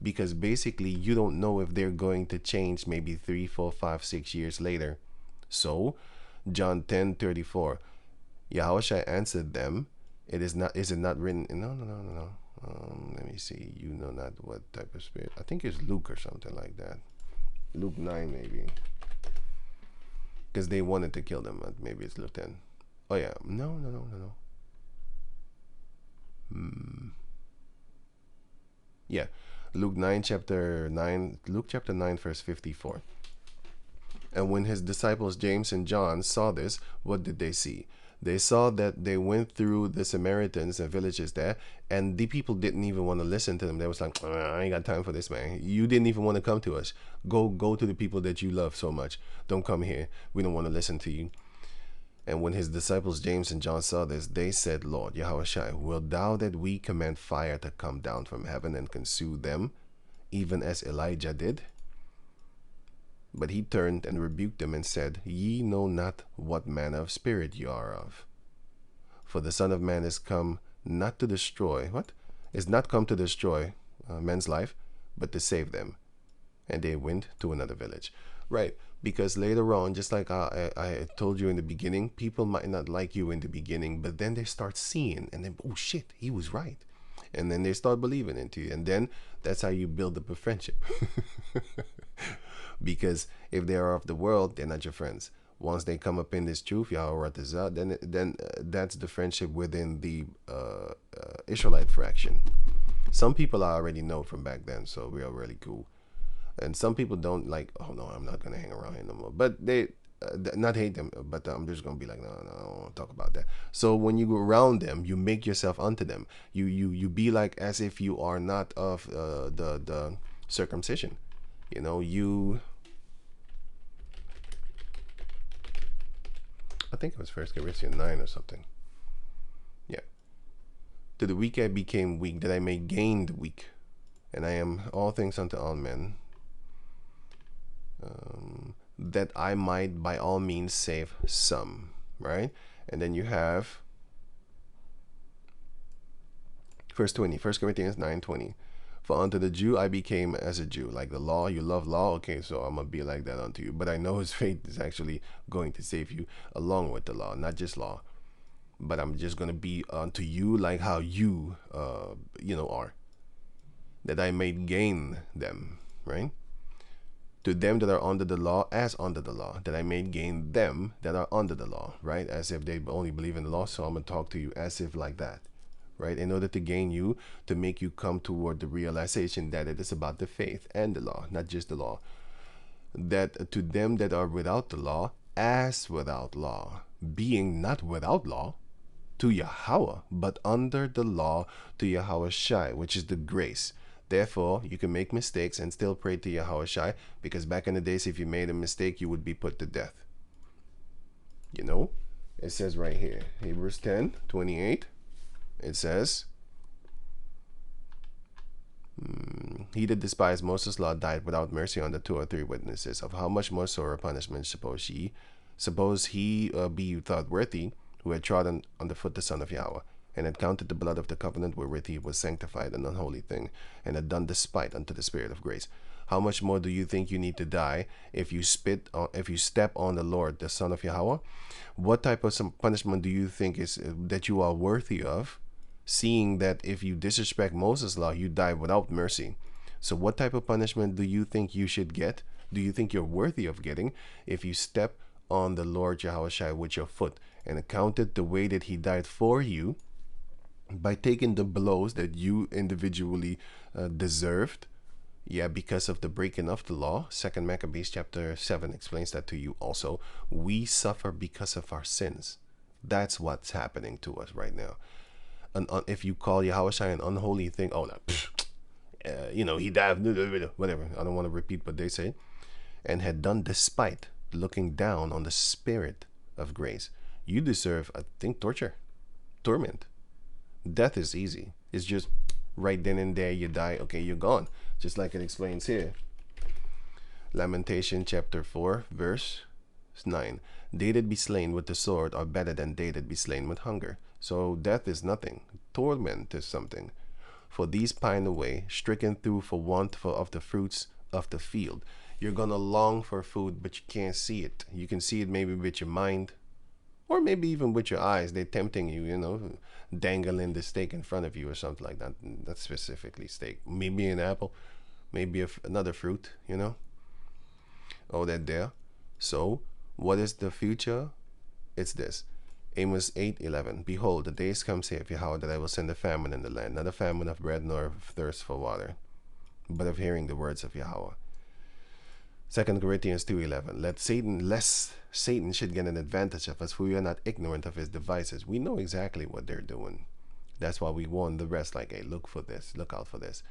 Because basically, you don't know if they're going to change maybe 3, 4, 5, 6 years later. So John 10:34, Yahushua answered them, is it not written? No. Let me see. You know not what type of spirit. I think it's Luke or something like that. Luke 9 maybe. Because they wanted to kill them. Maybe it's Luke 10. Oh yeah. No. Yeah. Luke chapter 9 verse 54. And when his disciples James and John saw this, what did they see? They saw that they went through the Samaritans and villages there, and the people didn't even want to listen to them. They was like, I ain't got time for this, man. You didn't even want to come to us. Go to the people that you love so much. Don't come here. We don't want to listen to you. And when his disciples James and John saw this, they said, Lord, Yahushua, wilt thou that we command fire to come down from heaven and consume them, even as Elijah did? But he turned and rebuked them and said, Ye know not what manner of spirit ye are of. For the Son of Man is come not to destroy, is not come to destroy men's life, but to save them. And they went to another village. Right, because later on, just like I told you in the beginning, people might not like you in the beginning, but then they start seeing, and then, oh shit, he was right. And then they start believing into you. And then that's how you build up a friendship. Because if they are of the world, they're not your friends. Once they come up in this truth, then that's the friendship within the Israelite fraction. Some people I already know from back then, so we are really cool. And some people don't like, oh no, I'm not going to hang around here no more. But they, not hate them, but I'm just going to be like, no, I don't want to talk about that. So when you go around them, you make yourself unto them. You be like as if you are not of the circumcision. You know, I think it was 1 Corinthians 9 or something. Yeah. To the weak I became weak, that I may gain the weak. And I am all things unto all men, that I might by all means save some, right? And then you have verse 20, 1 Corinthians 9:20. For unto the Jew I became as a Jew. Like the law, you love law, okay, so I'm going to be like that unto you. But I know his faith is actually going to save you along with the law, not just law. But I'm just going to be unto you like how you, are. That I may gain them, right? To them that are under the law, as under the law, that I may gain them that are under the law, right? As if they only believe in the law, so I'm going to talk to you as if like that, right? In order to gain you, to make you come toward the realization that it is about the faith and the law, not just the law. That to them that are without the law, as without law, being not without law, to Yahweh, but under the law, to Yahweh Shai, which is the grace. Therefore, you can make mistakes and still pray to Yahweh Shai, because back in the days, if you made a mistake, you would be put to death. You know, it says right here, Hebrews 10:28, it says, he that despised Moses' law died without mercy under 2 or 3 witnesses. Of how much more sore punishment suppose he be thought worthy, who had trodden underfoot the Son of Yahweh, and had counted the blood of the covenant wherewith he was sanctified an unholy thing, and had done despite unto the Spirit of grace. How much more do you think you need to die if you step on the Lord, the Son of Yahweh? What type of some punishment do you think is that you are worthy of, seeing that if you disrespect Moses' law, you die without mercy? So what type of punishment do you think you should get? Do you think you're worthy of getting if you step on the Lord Yahweh Shai with your foot and accounted the way that he died for you, by taking the blows that you individually deserved, because of the breaking of the law? 2 Maccabees chapter 7 explains that to you also. We suffer because of our sins. That's what's happening to us right now. And if you call Yahweh Shai an unholy thing, he died, whatever. I don't want to repeat what they say. And had done despite, looking down on the Spirit of grace. You deserve, I think, torment. Death is easy. It's just right then and there you die. Okay, you're gone. Just like it explains here. Lamentation chapter 4 verse 9. They that be slain with the sword are better than they that be slain with hunger. So death is nothing. Torment is something. For these pine away, stricken through for want of the fruits of the field. You're gonna long for food, but you can't see it. You can see it maybe with your mind, or maybe even with your eyes. They're tempting you, dangling the steak in front of you or something like that. Not specifically steak. Maybe an apple. Maybe another fruit, Oh, that there. So, what is the future? It's this. Amos 8:11. Behold, the days come, saith Yahweh, that I will send a famine in the land. Not a famine of bread nor of thirst for water, but of hearing the words of Yahweh. 2 Corinthians 2:11. Lest Satan should get an advantage of us, for we are not ignorant of his devices. We know exactly what they're doing. That's why we warn the rest, like, hey, look for this, look out for this.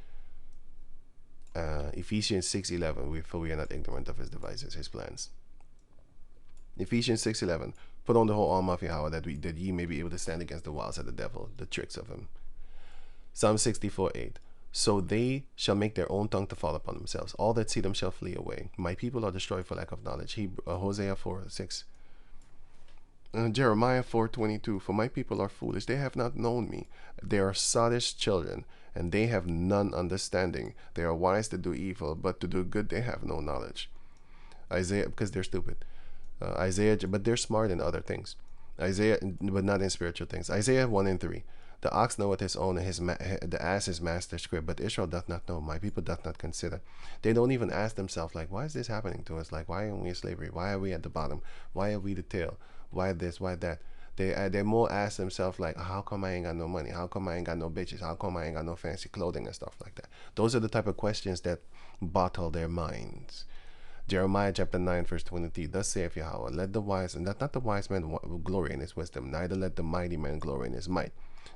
Ephesians 6:11. For we are not ignorant of his devices, his plans. Ephesians 6:11. Put on the whole armor of Yahweh, that ye may be able to stand against the wiles of the devil, the tricks of him. Psalm 64:8. So they shall make their own tongue to fall upon themselves. All that see them shall flee away. My people are destroyed for lack of knowledge. Hosea 4:6. Jeremiah 4:22. For my people are foolish. They have not known me. They are sottish children, and they have none understanding. They are wise to do evil, but to do good they have no knowledge. Isaiah, because they're stupid. Isaiah, but they're smart in other things. Isaiah, but not in spiritual things. Isaiah 1:3. The ox knoweth his own, and the ass his master's crib, but Israel doth not know. My people doth not consider. They don't even ask themselves, like, why is this happening to us? Like, why are we in slavery? Why are we at the bottom? Why are we the tail? Why this? Why that? They more ask themselves, like, how come I ain't got no money? How come I ain't got no bitches? How come I ain't got no fancy clothing and stuff like that? Those are the type of questions that bottle their minds. Jeremiah chapter 9 verse 23. Thus saith Yahweh, let the wise, and let not the wise man glory in his wisdom, neither let the mighty man glory in his might.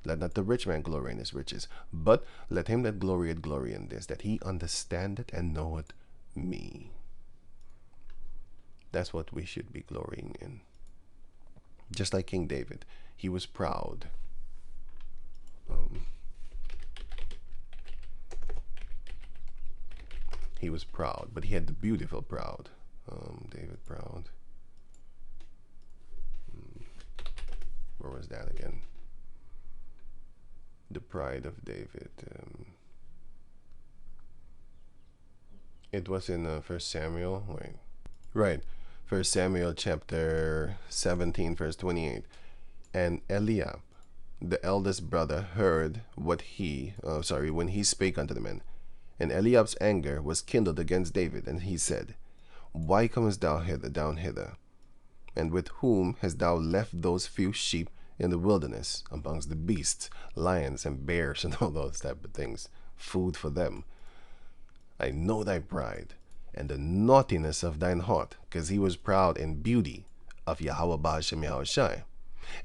Let not the rich man glory in his riches, but let him that glorieth glory in this, that he understandeth and knoweth me. That's what we should be glorying in. Just like King David, he was proud. He was proud, but he had the beautiful proud. David proud. Where was that again? The pride of David. It was in 1 Samuel. Wait. Right. 1 Samuel chapter 17 verse 28. And Eliab, the eldest brother, heard what when he spake unto the men. And Eliab's anger was kindled against David, and he said, Why comest thou down hither? And with whom hast thou left those few sheep in the wilderness, amongst the beasts, lions and bears and all those type of things, food for them? I know thy pride and the naughtiness of thine heart, because he was proud in beauty of Yahweh Ba'ashem Yahushai.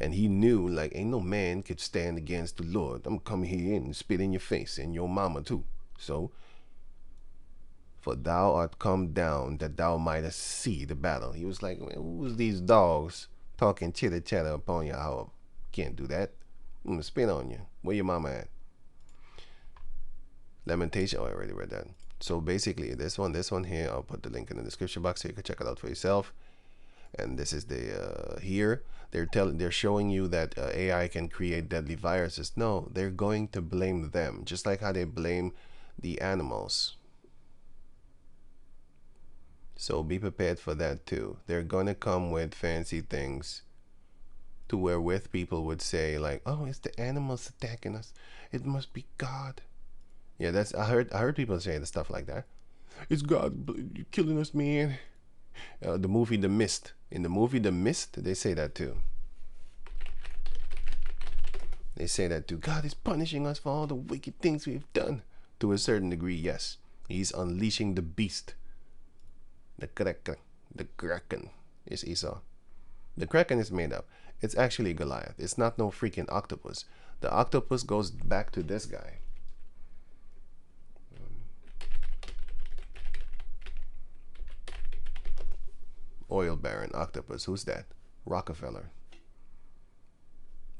And he knew, like, ain't no man could stand against the Lord. I'm coming here and spit in your face, and your mama too. So, for thou art come down that thou mightest see the battle. He was like, who's these dogs talking chitter chatter upon Yahweh? Can't do that. I'm gonna spit on you. Where your mama at? Lamentation. Oh, I already read that. So basically, this one here, I'll put the link in the description box so you can check it out for yourself. And this is the here they're showing you that AI can create deadly viruses. No, they're going to blame them, just like how they blame the animals. So be prepared for that too. They're going to come with fancy things to wherewith people would say, like, oh, it's the animals attacking us. It must be God. Yeah, that's I heard people say the stuff like that. It's God killing us, man. The movie The Mist. In the movie The Mist, they say that too. They say that too. God is punishing us for all the wicked things we've done. To a certain degree, yes. He's unleashing the beast. The Kraken is Esau. The Kraken is made up. It's actually Goliath. It's not no freaking octopus. The octopus goes back to this guy. Oil baron octopus. Who's that? Rockefeller.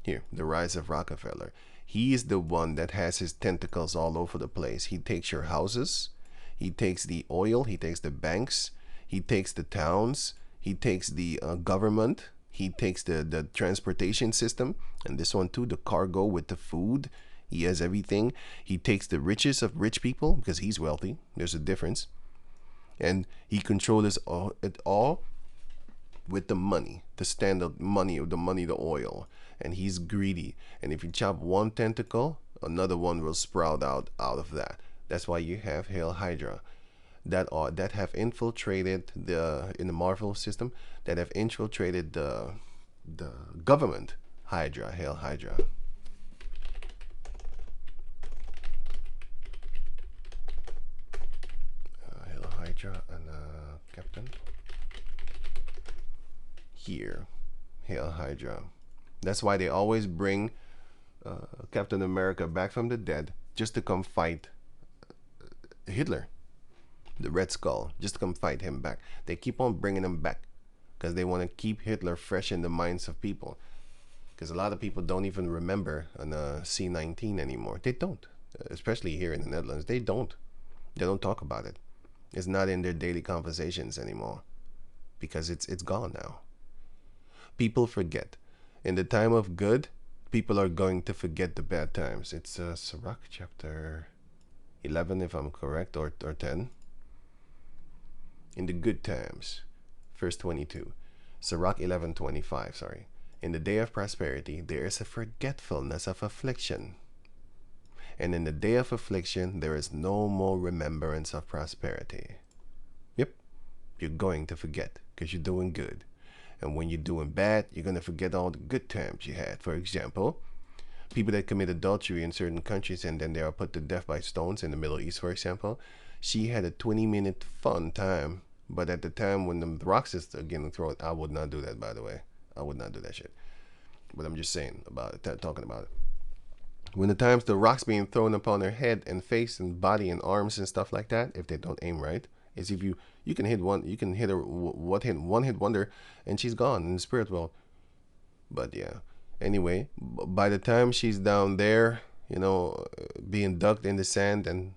Here, the rise of Rockefeller. He is the one that has his tentacles all over the place. He takes your houses. He takes the oil. He takes the banks. He takes the towns. He takes the government. He takes the transportation system. And this one too, the cargo with the food. He has everything. He takes the riches of rich people because he's wealthy. There's a difference. And he controls it all with the money, the standard money, or the money, the oil. And he's greedy. And if you chop one tentacle, another one will sprout out of that. That's why you have Hail Hydra that have infiltrated in the Marvel system, that have infiltrated the government. Hydra, Hail Hydra. Hail Hydra and Captain. Here, Hail Hydra. That's why they always bring Captain America back from the dead just to come fight Hitler, the Red Skull, just to come fight him back. They keep on bringing him back because they want to keep Hitler fresh in the minds of people. Because a lot of people don't even remember on C-19 anymore. They don't. especially here in the Netherlands, they don't talk about it. It's not in their daily conversations anymore because it's gone now. People forget. In the time of good, people are going to forget the bad times. It's Sirach chapter 11, if I'm correct, or 10. In the good times, verse 22. Sirach 11:25, sorry. In the day of prosperity, there is a forgetfulness of affliction. And in the day of affliction, there is no more remembrance of prosperity. Yep, you're going to forget because you're doing good. And when you're doing bad, you're going to forget all the good times you had. For example, people that commit adultery in certain countries and then they are put to death by stones in the Middle East, for example. She had a 20-minute fun time, but at the time when the rocks is getting thrown, I would not do that, by the way. I would not do that shit. But I'm just saying about it, talking about it. When the times the rocks being thrown upon her head and face and body and arms and stuff like that, if they don't aim right, is if you can hit one, you can hit her one hit wonder, and she's gone in the spirit world. But yeah, anyway, by the time she's down there, being ducked in the sand and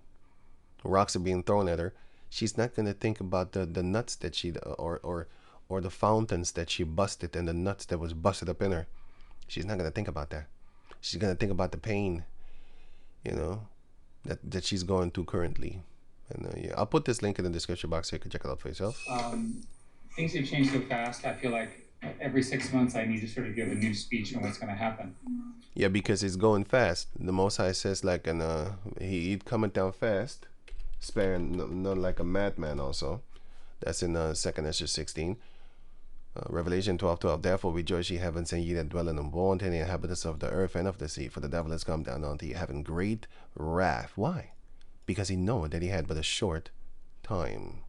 rocks are being thrown at her, she's not gonna think about the nuts that she or the fountains that she busted and the nuts that was busted up in her. She's not gonna think about that. She's gonna think about the pain, that she's going through currently. And yeah, I'll put this link in the description box so you can check it out for yourself. Things have changed so fast. I feel like every 6 months I need to sort of give a new speech on what's going to happen. Yeah, because it's going fast. The Most High says like, he'd coming down fast, sparing not like a madman. Also, that's in 2nd Ezra 16. Revelation 12:12. Therefore rejoice, ye heavens, and ye that dwell in them, woe unto the inhabitants of the earth and of the sea, for the devil has come down unto you, having great wrath. Why? Because he knew that he had but a short time.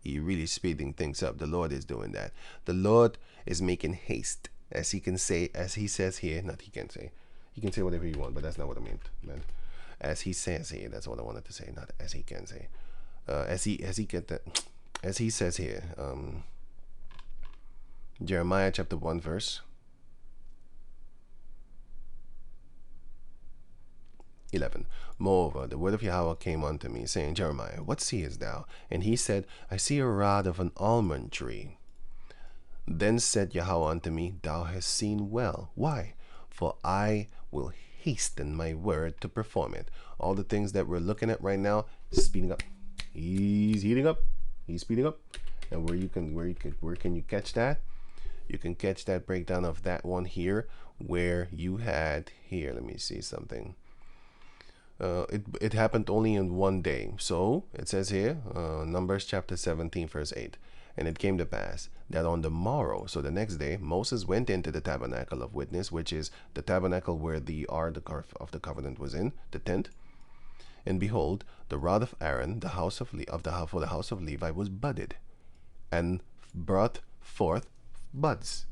He really speeding things up. The Lord is doing that. The Lord is making haste, as he says here. Not he can say. He can say whatever you want, but that's not what I meant, man. As he says here, that's what I wanted to say. Not as he can say. As he says here. Jeremiah chapter 1 verse 11. Moreover, the word of Yahweh came unto me, saying, Jeremiah, what seest thou? And he said, I see a rod of an almond tree. Then said Yahweh unto me, Thou hast seen well. Why? For I will hasten my word to perform it. All the things that we're looking at right now, speeding up. He's heating up. He's speeding up. And where can you catch that? You can catch that breakdown of that one here, where you had here. Let me see something. It happened only in one day. So it says here, Numbers chapter 17 verse 8. And it came to pass that on the morrow, so the next day, Moses went into the tabernacle of witness, which is the tabernacle where the ark of the covenant was in, the tent. And behold, the rod of Aaron, the house of for the house of Levi, was budded, and brought forth buds,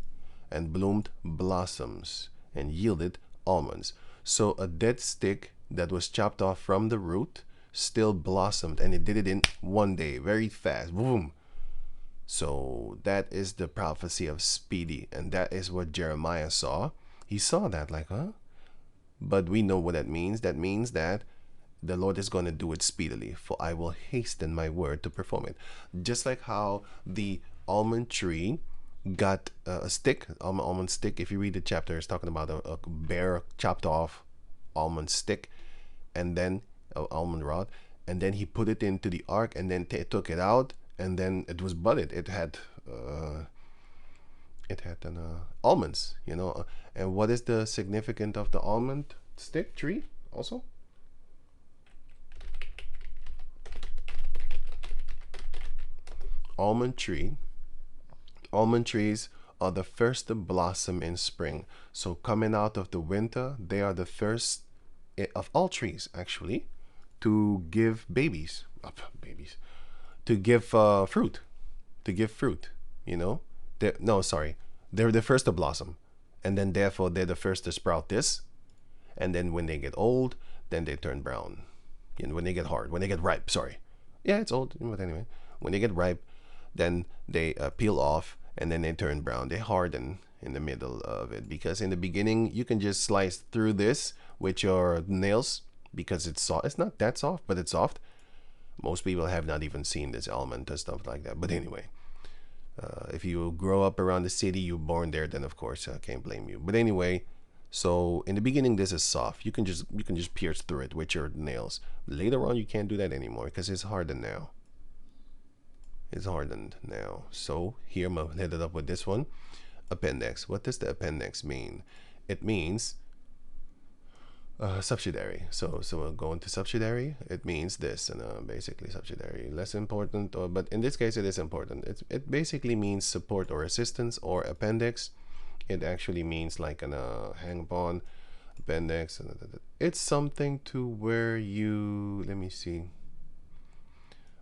and bloomed blossoms, and yielded almonds. So a dead stick that was chopped off from the root still blossomed, and it did it in one day, very fast, boom. So that is the prophecy of speedy, and that is what Jeremiah saw. He saw that like, huh? But we know what that means. That means that the Lord is going to do it speedily, for I will hasten my word to perform it. Just like how the almond tree got a stick, almond stick. If you read the chapter, it's talking about a bare chopped off almond stick, and then almond rod, and then he put it into the ark, and then took it out, and then it was budded. It had almonds, And what is the significance of the almond stick tree also? Almond trees are the first to blossom in spring. So coming out of the winter, they are the first of all trees actually to give to give fruit. They're the first to blossom, and then therefore they're the first to sprout this, and then when they get old, then they turn brown. When they get ripe, it's old, but anyway, when they get ripe, then they peel off, and then they turn brown. They harden in the middle of it, because in the beginning you can just slice through this with your nails, because it's soft. It's not that soft, but it's soft. Most people have not even seen this element and stuff like that. But anyway, if you grow up around the city, you're born there, then of course I can't blame you. But anyway, so in the beginning, this is soft. You can just pierce through it with your nails. Later on, you can't do that anymore because it's hardened now. It's hardened now. So here I'm gonna hit it up with this one. Appendix. What does the appendix mean? It means subsidiary. So we'll go into subsidiary. It means this, and basically subsidiary less important, but in this case it is important. It basically means support or assistance, or appendix. It actually means like an hang upon appendix. It's something to where you, let me see,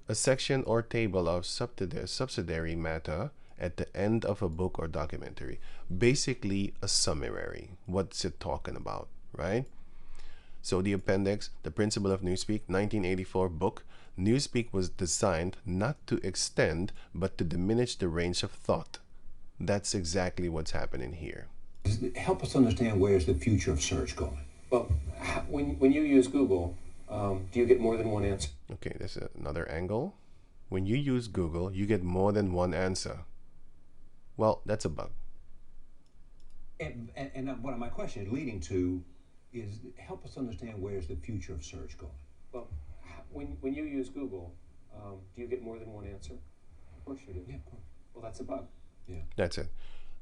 a section or table of subsidiary matter at the end of a book or documentary. Basically a summary. What's it talking about, right? So the appendix, the principle of Newspeak, 1984 book. Newspeak was designed not to extend, but to diminish the range of thought. That's exactly what's happening here. Help us understand where's the future of search going. Well, when you use Google, do you get more than one answer? Okay, there's another angle. When you use Google, you get more than one answer. Well, that's a bug. And what my question is leading to is help us understand where's the future of search going. Well, when you use Google, do you get more than one answer? Of course you do. Yeah, of course. Well, that's a bug. Yeah. That's it.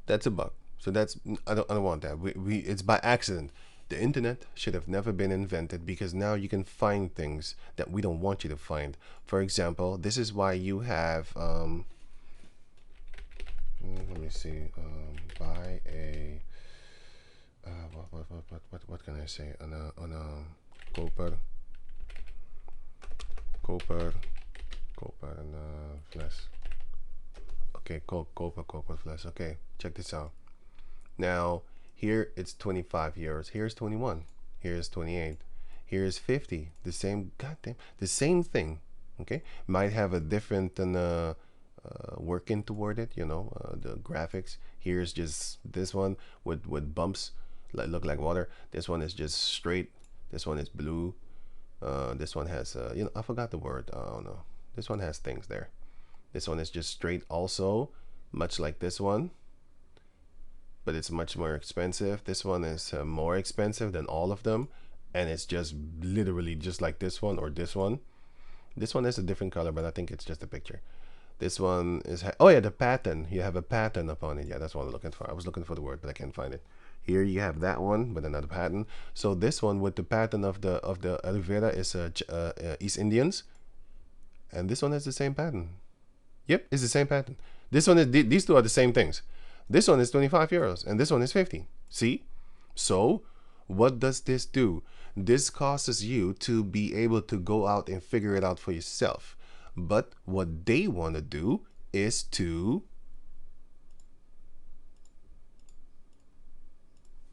That's a bug. So that's, I don't want that. It's by accident. The internet should have never been invented, because now you can find things that we don't want you to find. For example, this is why you have let me see, buy a what can I say on a koper and fles. Okay, koper fles. Okay, check this out. Now here it's 25 euros. Here's 21. Here's 28. Here's 50. The same, goddamn, the same thing. Okay, might have a different working toward it. You know, the graphics. Here's just this one with bumps, like look like water. This one is just straight. This one is blue. This one has you know, I forgot the word. I don't know. This one has things there. This one is just straight also, much like this one, but it's much more expensive. This one is more expensive than all of them, and it's just literally just like this one or this one. This one is a different color, but I think it's just a picture. This one is, oh yeah, the pattern. You have a pattern upon it. Yeah, that's what I'm looking for. I was looking for the word, but I can't find it. Here you have that one with another pattern. So this one with the pattern of the Oliveira is East Indians, and this one has the same pattern. Yep, it's the same pattern. This one is, these two are the same things. This one is 25 euros and this one is 50. See? So what does this do? This causes you to be able to go out and figure it out for yourself. But what they want to do is to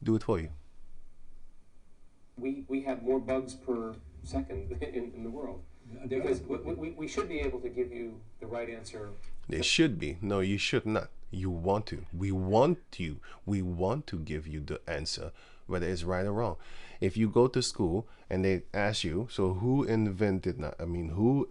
do it for you. We have more bugs per second in the world. Because we should be able to give you the right answer. They should be. No, you should not. You want to. We want you. We want to give you the answer, whether it's right or wrong. If you go to school and they ask you, so who invented, who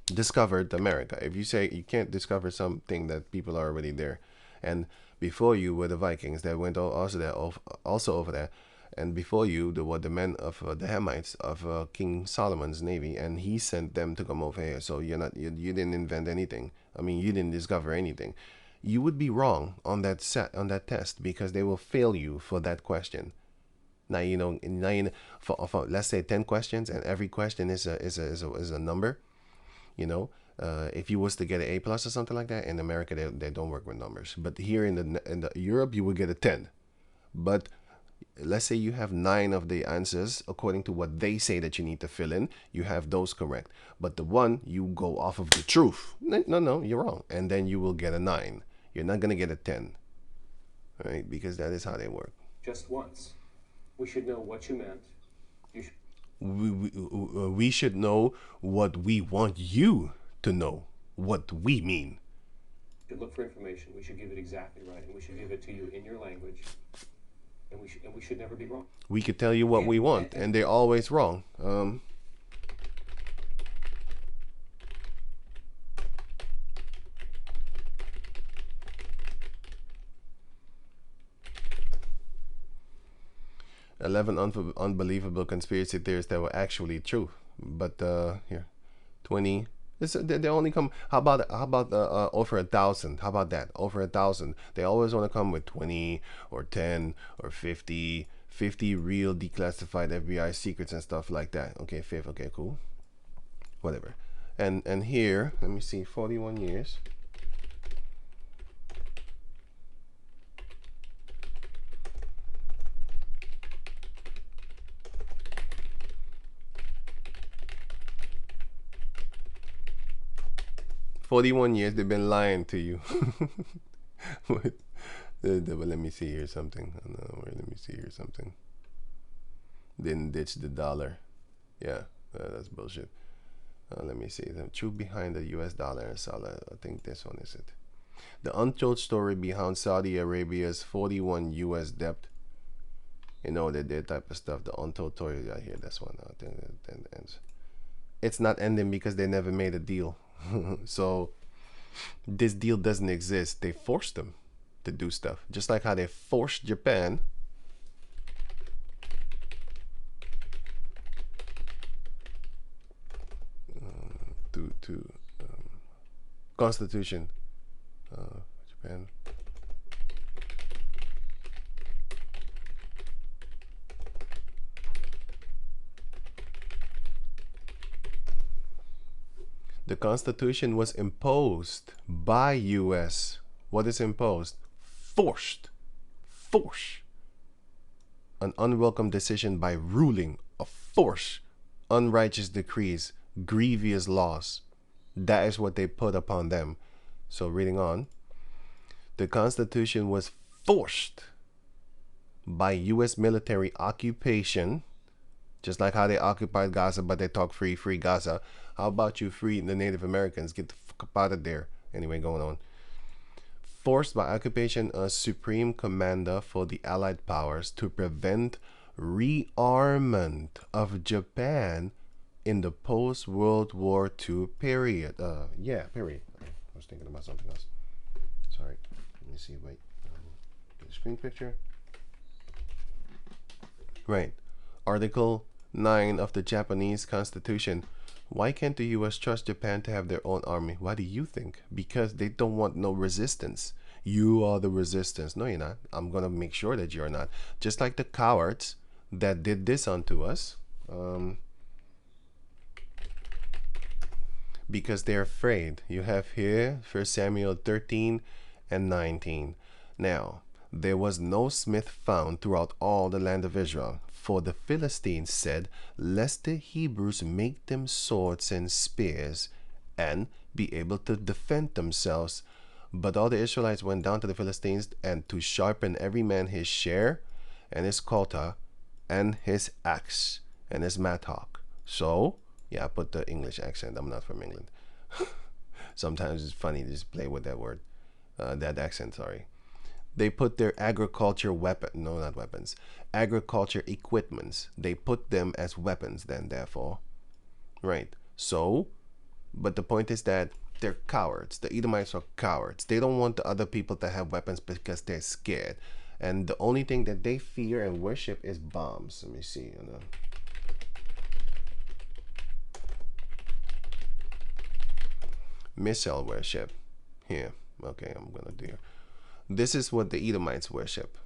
discovered America? If you say you can't discover something that people are already there, and before you were the Vikings that went also over there. And before you, there were the men of the Hamites of King Solomon's navy, and he sent them to come over here. So you didn't invent anything. I mean, you didn't discover anything. You would be wrong on that test, because they will fail you for that question. Now for let's say 10 questions, and every question is a number. You know, if you was to get an A+ or something like that, in America they don't work with numbers. But here in the Europe, you would get a 10. But let's say you have 9 of the answers according to what they say that you need to fill in. You have those correct, but the one you go off of the truth. No, you're wrong, and then you will get a 9. You're not gonna get a 10, right? Because that is how they work. Just once, we should know what you meant. We should know what we want you to know. What we mean. We should look for information. We should give it exactly right, and we should give it to you in your language. and we should never be wrong. We could tell you what we want, and they're always wrong. 11 unbelievable conspiracy theories that were actually true. But here, 20. They only come. How about over 1,000? How about that? Over 1,000. They always want to come with 20 or 10 or 50 real declassified FBI secrets and stuff like that. Okay, fifth. Okay, cool. Whatever. And here, let me see. 41 years. They've been lying to you. But let me see here something. Let me see here something. Didn't ditch the dollar. Yeah, that's bullshit. Let me see. The truth behind the US dollar and solid. I think this one is it. The untold story behind Saudi Arabia's 41 US debt. You know, that type of stuff. The untold story. Yeah, here, this one. I think it ends. It's not ending because they never made a deal. So this deal doesn't exist. They forced them to do stuff, just like how they forced Japan to Constitution. Japan. The Constitution was imposed by US. What is imposed? Forced. Force. An unwelcome decision by ruling of force. Unrighteous decrees. Grievous laws. That is what they put upon them. So reading on. The Constitution was forced by US military occupation. Just like how they occupied Gaza, but they talk free Gaza. How about you free the Native Americans? Get the fuck up out of there. Anyway, going on. Forced by occupation as supreme commander for the Allied powers to prevent rearmament of Japan in the post-World War II period. Period. I was thinking about something else. Sorry. Let me see. Wait. The screen picture. Right. Article 9 of the Japanese Constitution. Why can't the US trust Japan to have their own army? Why do you think? Because they don't want no resistance. You are the resistance. No, you're not. I'm going to make sure that you're not. Just like the cowards that did this unto us. Because they're afraid. You have here 1 Samuel 13 and 19. Now, there was no smith found throughout all the land of Israel. For the Philistines said, lest the Hebrews make them swords and spears, and be able to defend themselves. But all the Israelites went down to the Philistines, and to sharpen every man his share, and his quota, and his axe, and his mattock. So, yeah, I put the English accent. I'm not from England. Sometimes it's funny to just play with that word, that accent, sorry. They put their agriculture agriculture equipments. They put them as weapons then, therefore. Right. So, but the point is that they're cowards. The Edomites are cowards. They don't want the other people to have weapons because they're scared. And the only thing that they fear and worship is bombs. Let me see. Missile worship. Here. Okay, I'm going to do it. This is what the Edomites worship.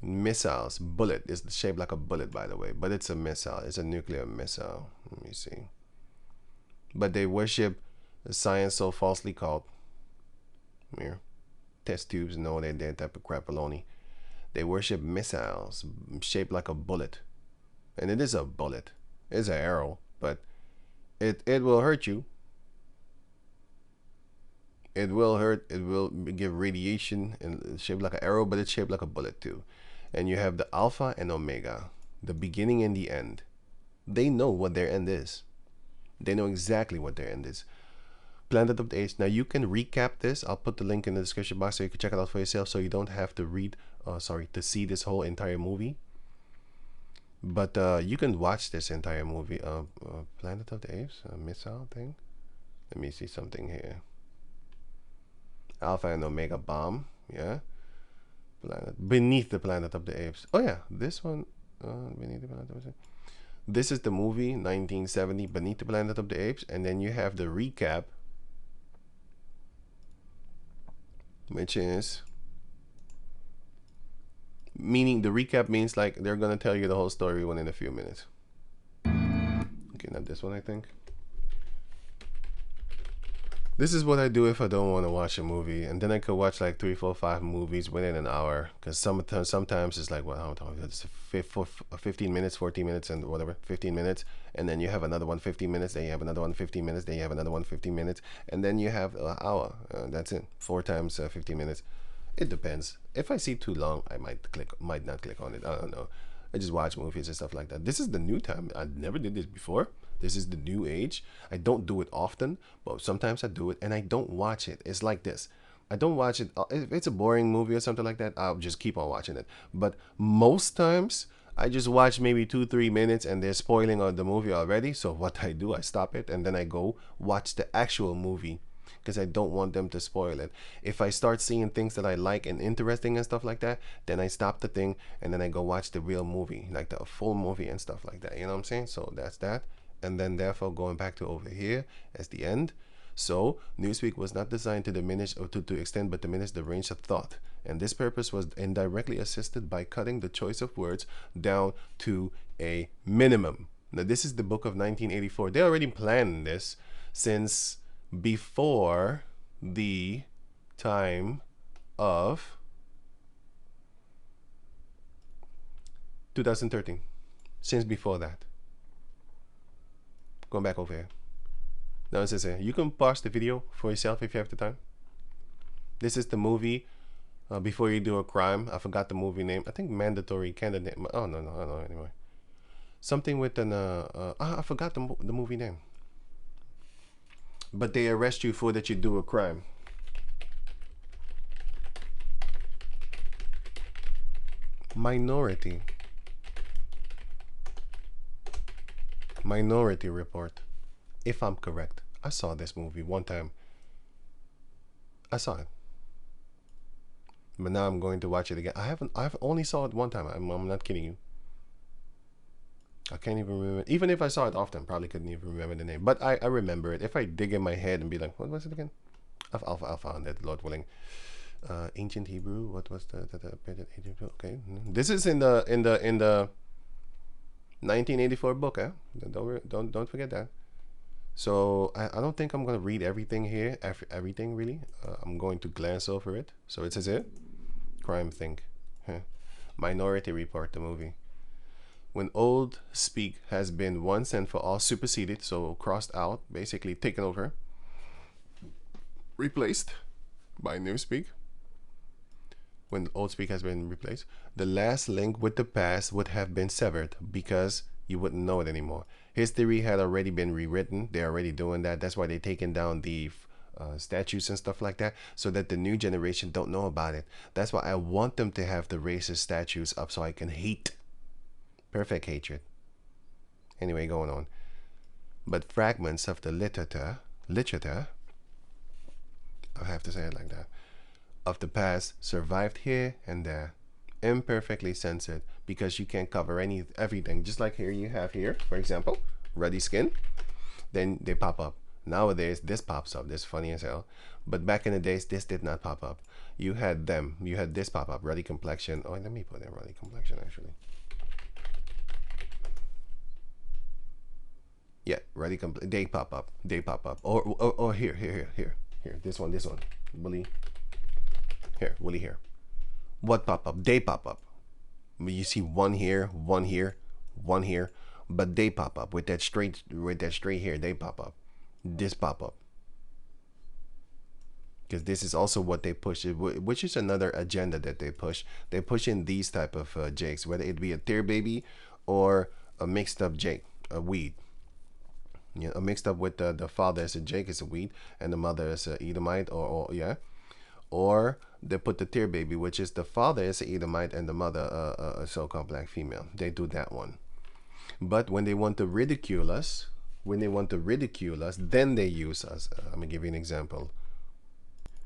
Missiles. Bullet is shaped like a bullet, by the way, but it's a missile. It's a nuclear missile. Let me see. But they worship a science so falsely called. Here. Test tubes. No, they're that type of crap baloney. They worship missiles shaped like a bullet. And it is a bullet. It's an arrow, but it will hurt you. It will hurt. It will give radiation and it's shaped like an arrow, but it's shaped like a bullet too. And you have the Alpha and Omega, the beginning and the end. They know what their end is. They know exactly what their end is. Planet of the Apes. Now you can recap this. I'll put the link in the description box so you can check it out for yourself, so you don't have to read, to see this whole entire movie. But you can watch this entire movie. Planet of the Apes, missile thing. Let me see something here. Alpha and Omega bomb. Yeah. Beneath the Planet of the Apes. Oh yeah, this one. Beneath the Planet of the Apes. This is the movie 1970, Beneath the Planet of the Apes, and then you have the recap, which is meaning the recap means like they're gonna tell you the whole story within a few minutes. Okay, not this one, I think. This is what I do if I don't want to watch a movie, and then I could watch like 3, 4, 5 movies within an hour. Because sometimes it's like, what, how long? It's 15 minutes, 14 minutes, and whatever, 15 minutes, and then you have another one 15 minutes, then you have another one 15 minutes, then you have another one 15 minutes, and then you have an hour. That's it. 4 times 15 minutes. It depends. If I see too long, I might not click on it. I don't know. I just watch movies and stuff like that. This is the new time. I never did this before. This is the new age. I don't do it often, but sometimes I do it, and I don't watch it. It's like this. I don't watch it. If it's a boring movie or something like that, I'll just keep on watching it. But most times, I just watch maybe 2-3 minutes, and they're spoiling the movie already. So what I do, I stop it, and then I go watch the actual movie, because I don't want them to spoil it. If I start seeing things that I like and interesting and stuff like that, then I stop the thing, and then I go watch the real movie, like the full movie and stuff like that. You know what I'm saying? So that's that. And then therefore going back to over here as the end. So Newspeak was not designed to diminish or to extend but diminish the range of thought, and this purpose was indirectly assisted by cutting the choice of words down to a minimum. Now this is the book of 1984. They already planned this since before the time of 2013, since before that. Going back over here. Now it says here, you can pause the video for yourself if you have the time. This is the movie Before You Do a Crime. I forgot the movie name. I think Mandatory Candidate. Oh no, I don't know anyway. Something with an I forgot the movie name. But they arrest you for that you do a crime. Minority Report, if I'm correct. I saw this movie one time. I saw it, but now I'm going to watch it again. I've only saw it one time. I'm not kidding you. I can't even remember. Even if I saw it often, probably couldn't even remember the name. But I remember it. If I dig in my head and be like, what was it again? I'll find it, Lord willing. Ancient Hebrew. What was the okay? This is in the 1984 book, eh? Don't forget that. So I don't think I'm gonna read everything here, everything really. I'm going to glance over it. So it says here, crime think, Minority Report, the movie. When old speak has been once and for all superseded, so crossed out, basically taken over, replaced by new speak. When old speak has been replaced, the last link with the past would have been severed because you wouldn't know it anymore. History had already been rewritten. They're already doing that. That's why they're taking down the statues and stuff like that, so that the new generation don't know about it. That's why I want them to have the racist statues up so I can hate. Perfect hatred. Anyway, going on. But fragments of the literature, I have to say it like that, of the past survived here and there, imperfectly censored, because you can't cover everything. Just like here you have here, for example, ruddy skin, then they pop up. Nowadays this pops up. This is funny as hell. But back in the days, this did not pop up. You had this pop up, ruddy complexion. Oh, let me put in ruddy complexion actually. Yeah, ruddy complexion. They pop up. Or here. This one. Woolly. Here, woolly hair. What pop up? They pop up. You see one here, but they pop up with that straight hair. They pop up. This pop up. Because this is also what they push, which is another agenda that they push. They push in these type of jakes, whether it be a tear baby or a mixed up jake, a weed. You know, mixed up with the father is a Jake, is a wheat, and the mother is a Edomite, or yeah, or they put the tear baby, which is the father is a Edomite and the mother a so-called black female. They do that one. But when they want to ridicule us, then they use us. I'm gonna give you an example.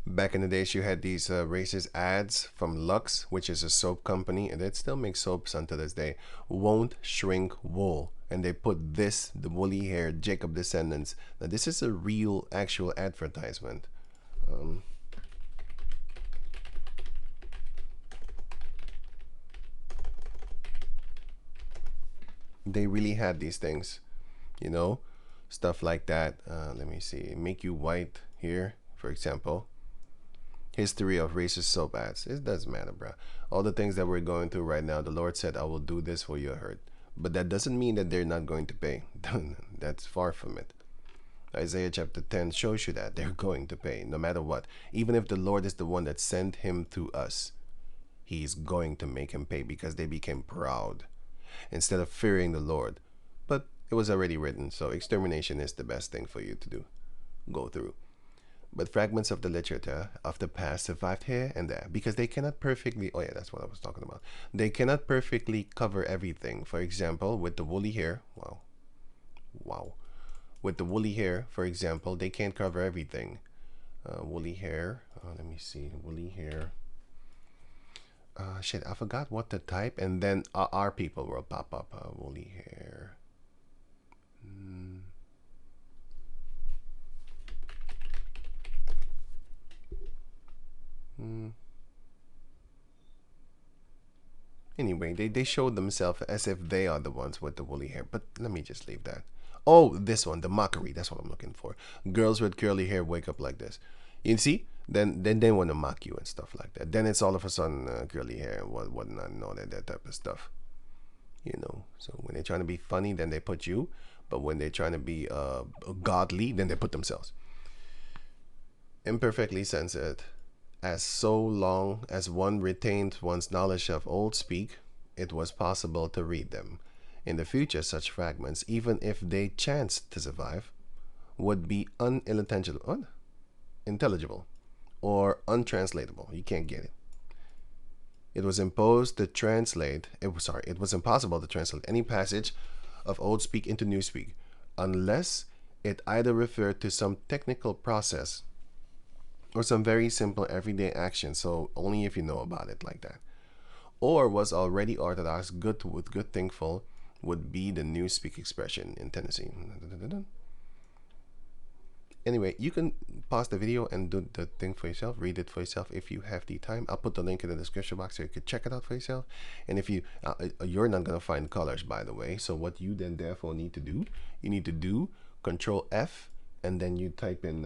Back in the days, you had these racist ads from Lux, which is a soap company, and it still makes soaps until this day. Won't shrink wool, and they put this, the woolly hair Jacob descendants. Now this is a real, actual advertisement. They really had these things, you know, stuff like that. Let me see. Make you white here, for example. History of racist soap ads. It doesn't matter, bruh. All the things that we're going through right now, the Lord said, I will do this for your hurt. But that doesn't mean that they're not going to pay. That's far from it. Isaiah chapter 10 shows you that they're going to pay no matter what. Even if the Lord is the one that sent him to us, he's going to make him pay because they became proud instead of fearing the Lord. But it was already written, so extermination is the best thing for you to do. Go through. But fragments of the literature of the past survived here and there because they cannot perfectly, oh yeah, that's what I was talking about. They cannot perfectly cover everything. For example, with the woolly hair, wow. With the woolly hair, for example, they can't cover everything. Woolly hair, let me see, woolly hair. Shit, I forgot what to type, and then our people will pop up. Woolly hair. Anyway, they showed themselves as if they are the ones with the woolly hair, but let me just leave that. Oh, this one, the mockery, that's what I'm looking for. Girls with curly hair wake up like this. You see? Then they want to mock you and stuff like that. Then it's all of a sudden curly hair and whatnot and all that type of stuff. You know, so when they're trying to be funny, then they put you. But when they're trying to be godly, then they put themselves. Imperfectly censored. As so long as one retained one's knowledge of old speak, it was possible to read them. In the future, such fragments, even if they chanced to survive, would be unintelligible, or untranslatable. You can't get it. It was imposed to translate. It was impossible to translate any passage of old speak into new speak, unless it either referred to some technical process or some very simple everyday action, so only if you know about it like that, or was already orthodox, with good thankful, would be the new speak expression in Tennessee. Anyway, you can pause the video and do the thing for yourself, read it for yourself if you have the time. I'll put the link in the description box so you can check it out for yourself. And if you you're not gonna find colors, by the way, so what you then therefore need to do, you need to do Control F, and then you type in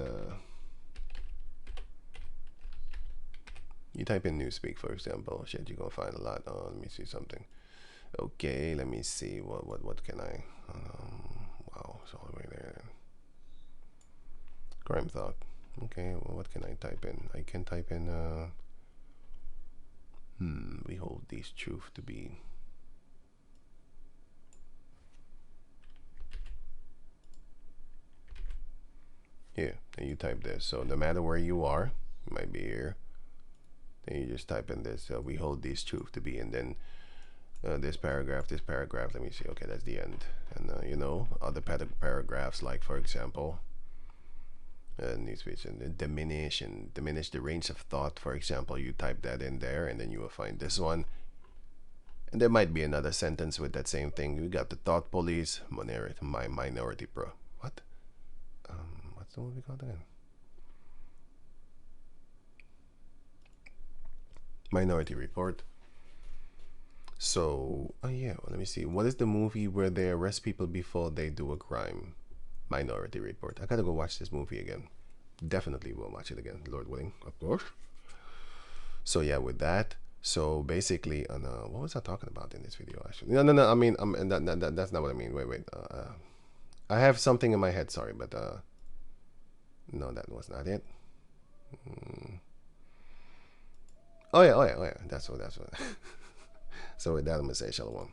Newspeak, for example. Shit, you're gonna find a lot. Let me see something. Okay, let me see. What can I? Wow, it's all the way there. Crime thought. Okay, well, what can I type in? I can type in. We hold these truth to be. Here, and you type this. So no matter where you are, you might be here. Then you just type in this. We hold these truth to be, and then this paragraph. Let me see. Okay, that's the end. And you know, other paragraphs, like for example, newspaper and diminish the range of thought. For example, you type that in there, and then you will find this one. And there might be another sentence with that same thing. We got the thought police, minority pro. What? What's the one we called again? Minority Report. So, oh yeah, well, let me see. What is the movie where they arrest people before they do a crime? Minority Report. I gotta go watch this movie again. Definitely will watch it again, Lord willing, of course. So yeah, with that. So basically, what was I talking about in this video? Actually, no. I mean, that's not what I mean. Wait. I have something in my head. Sorry, but no, that was not it. Oh yeah. That's what. So with that, I'm gonna say shalom.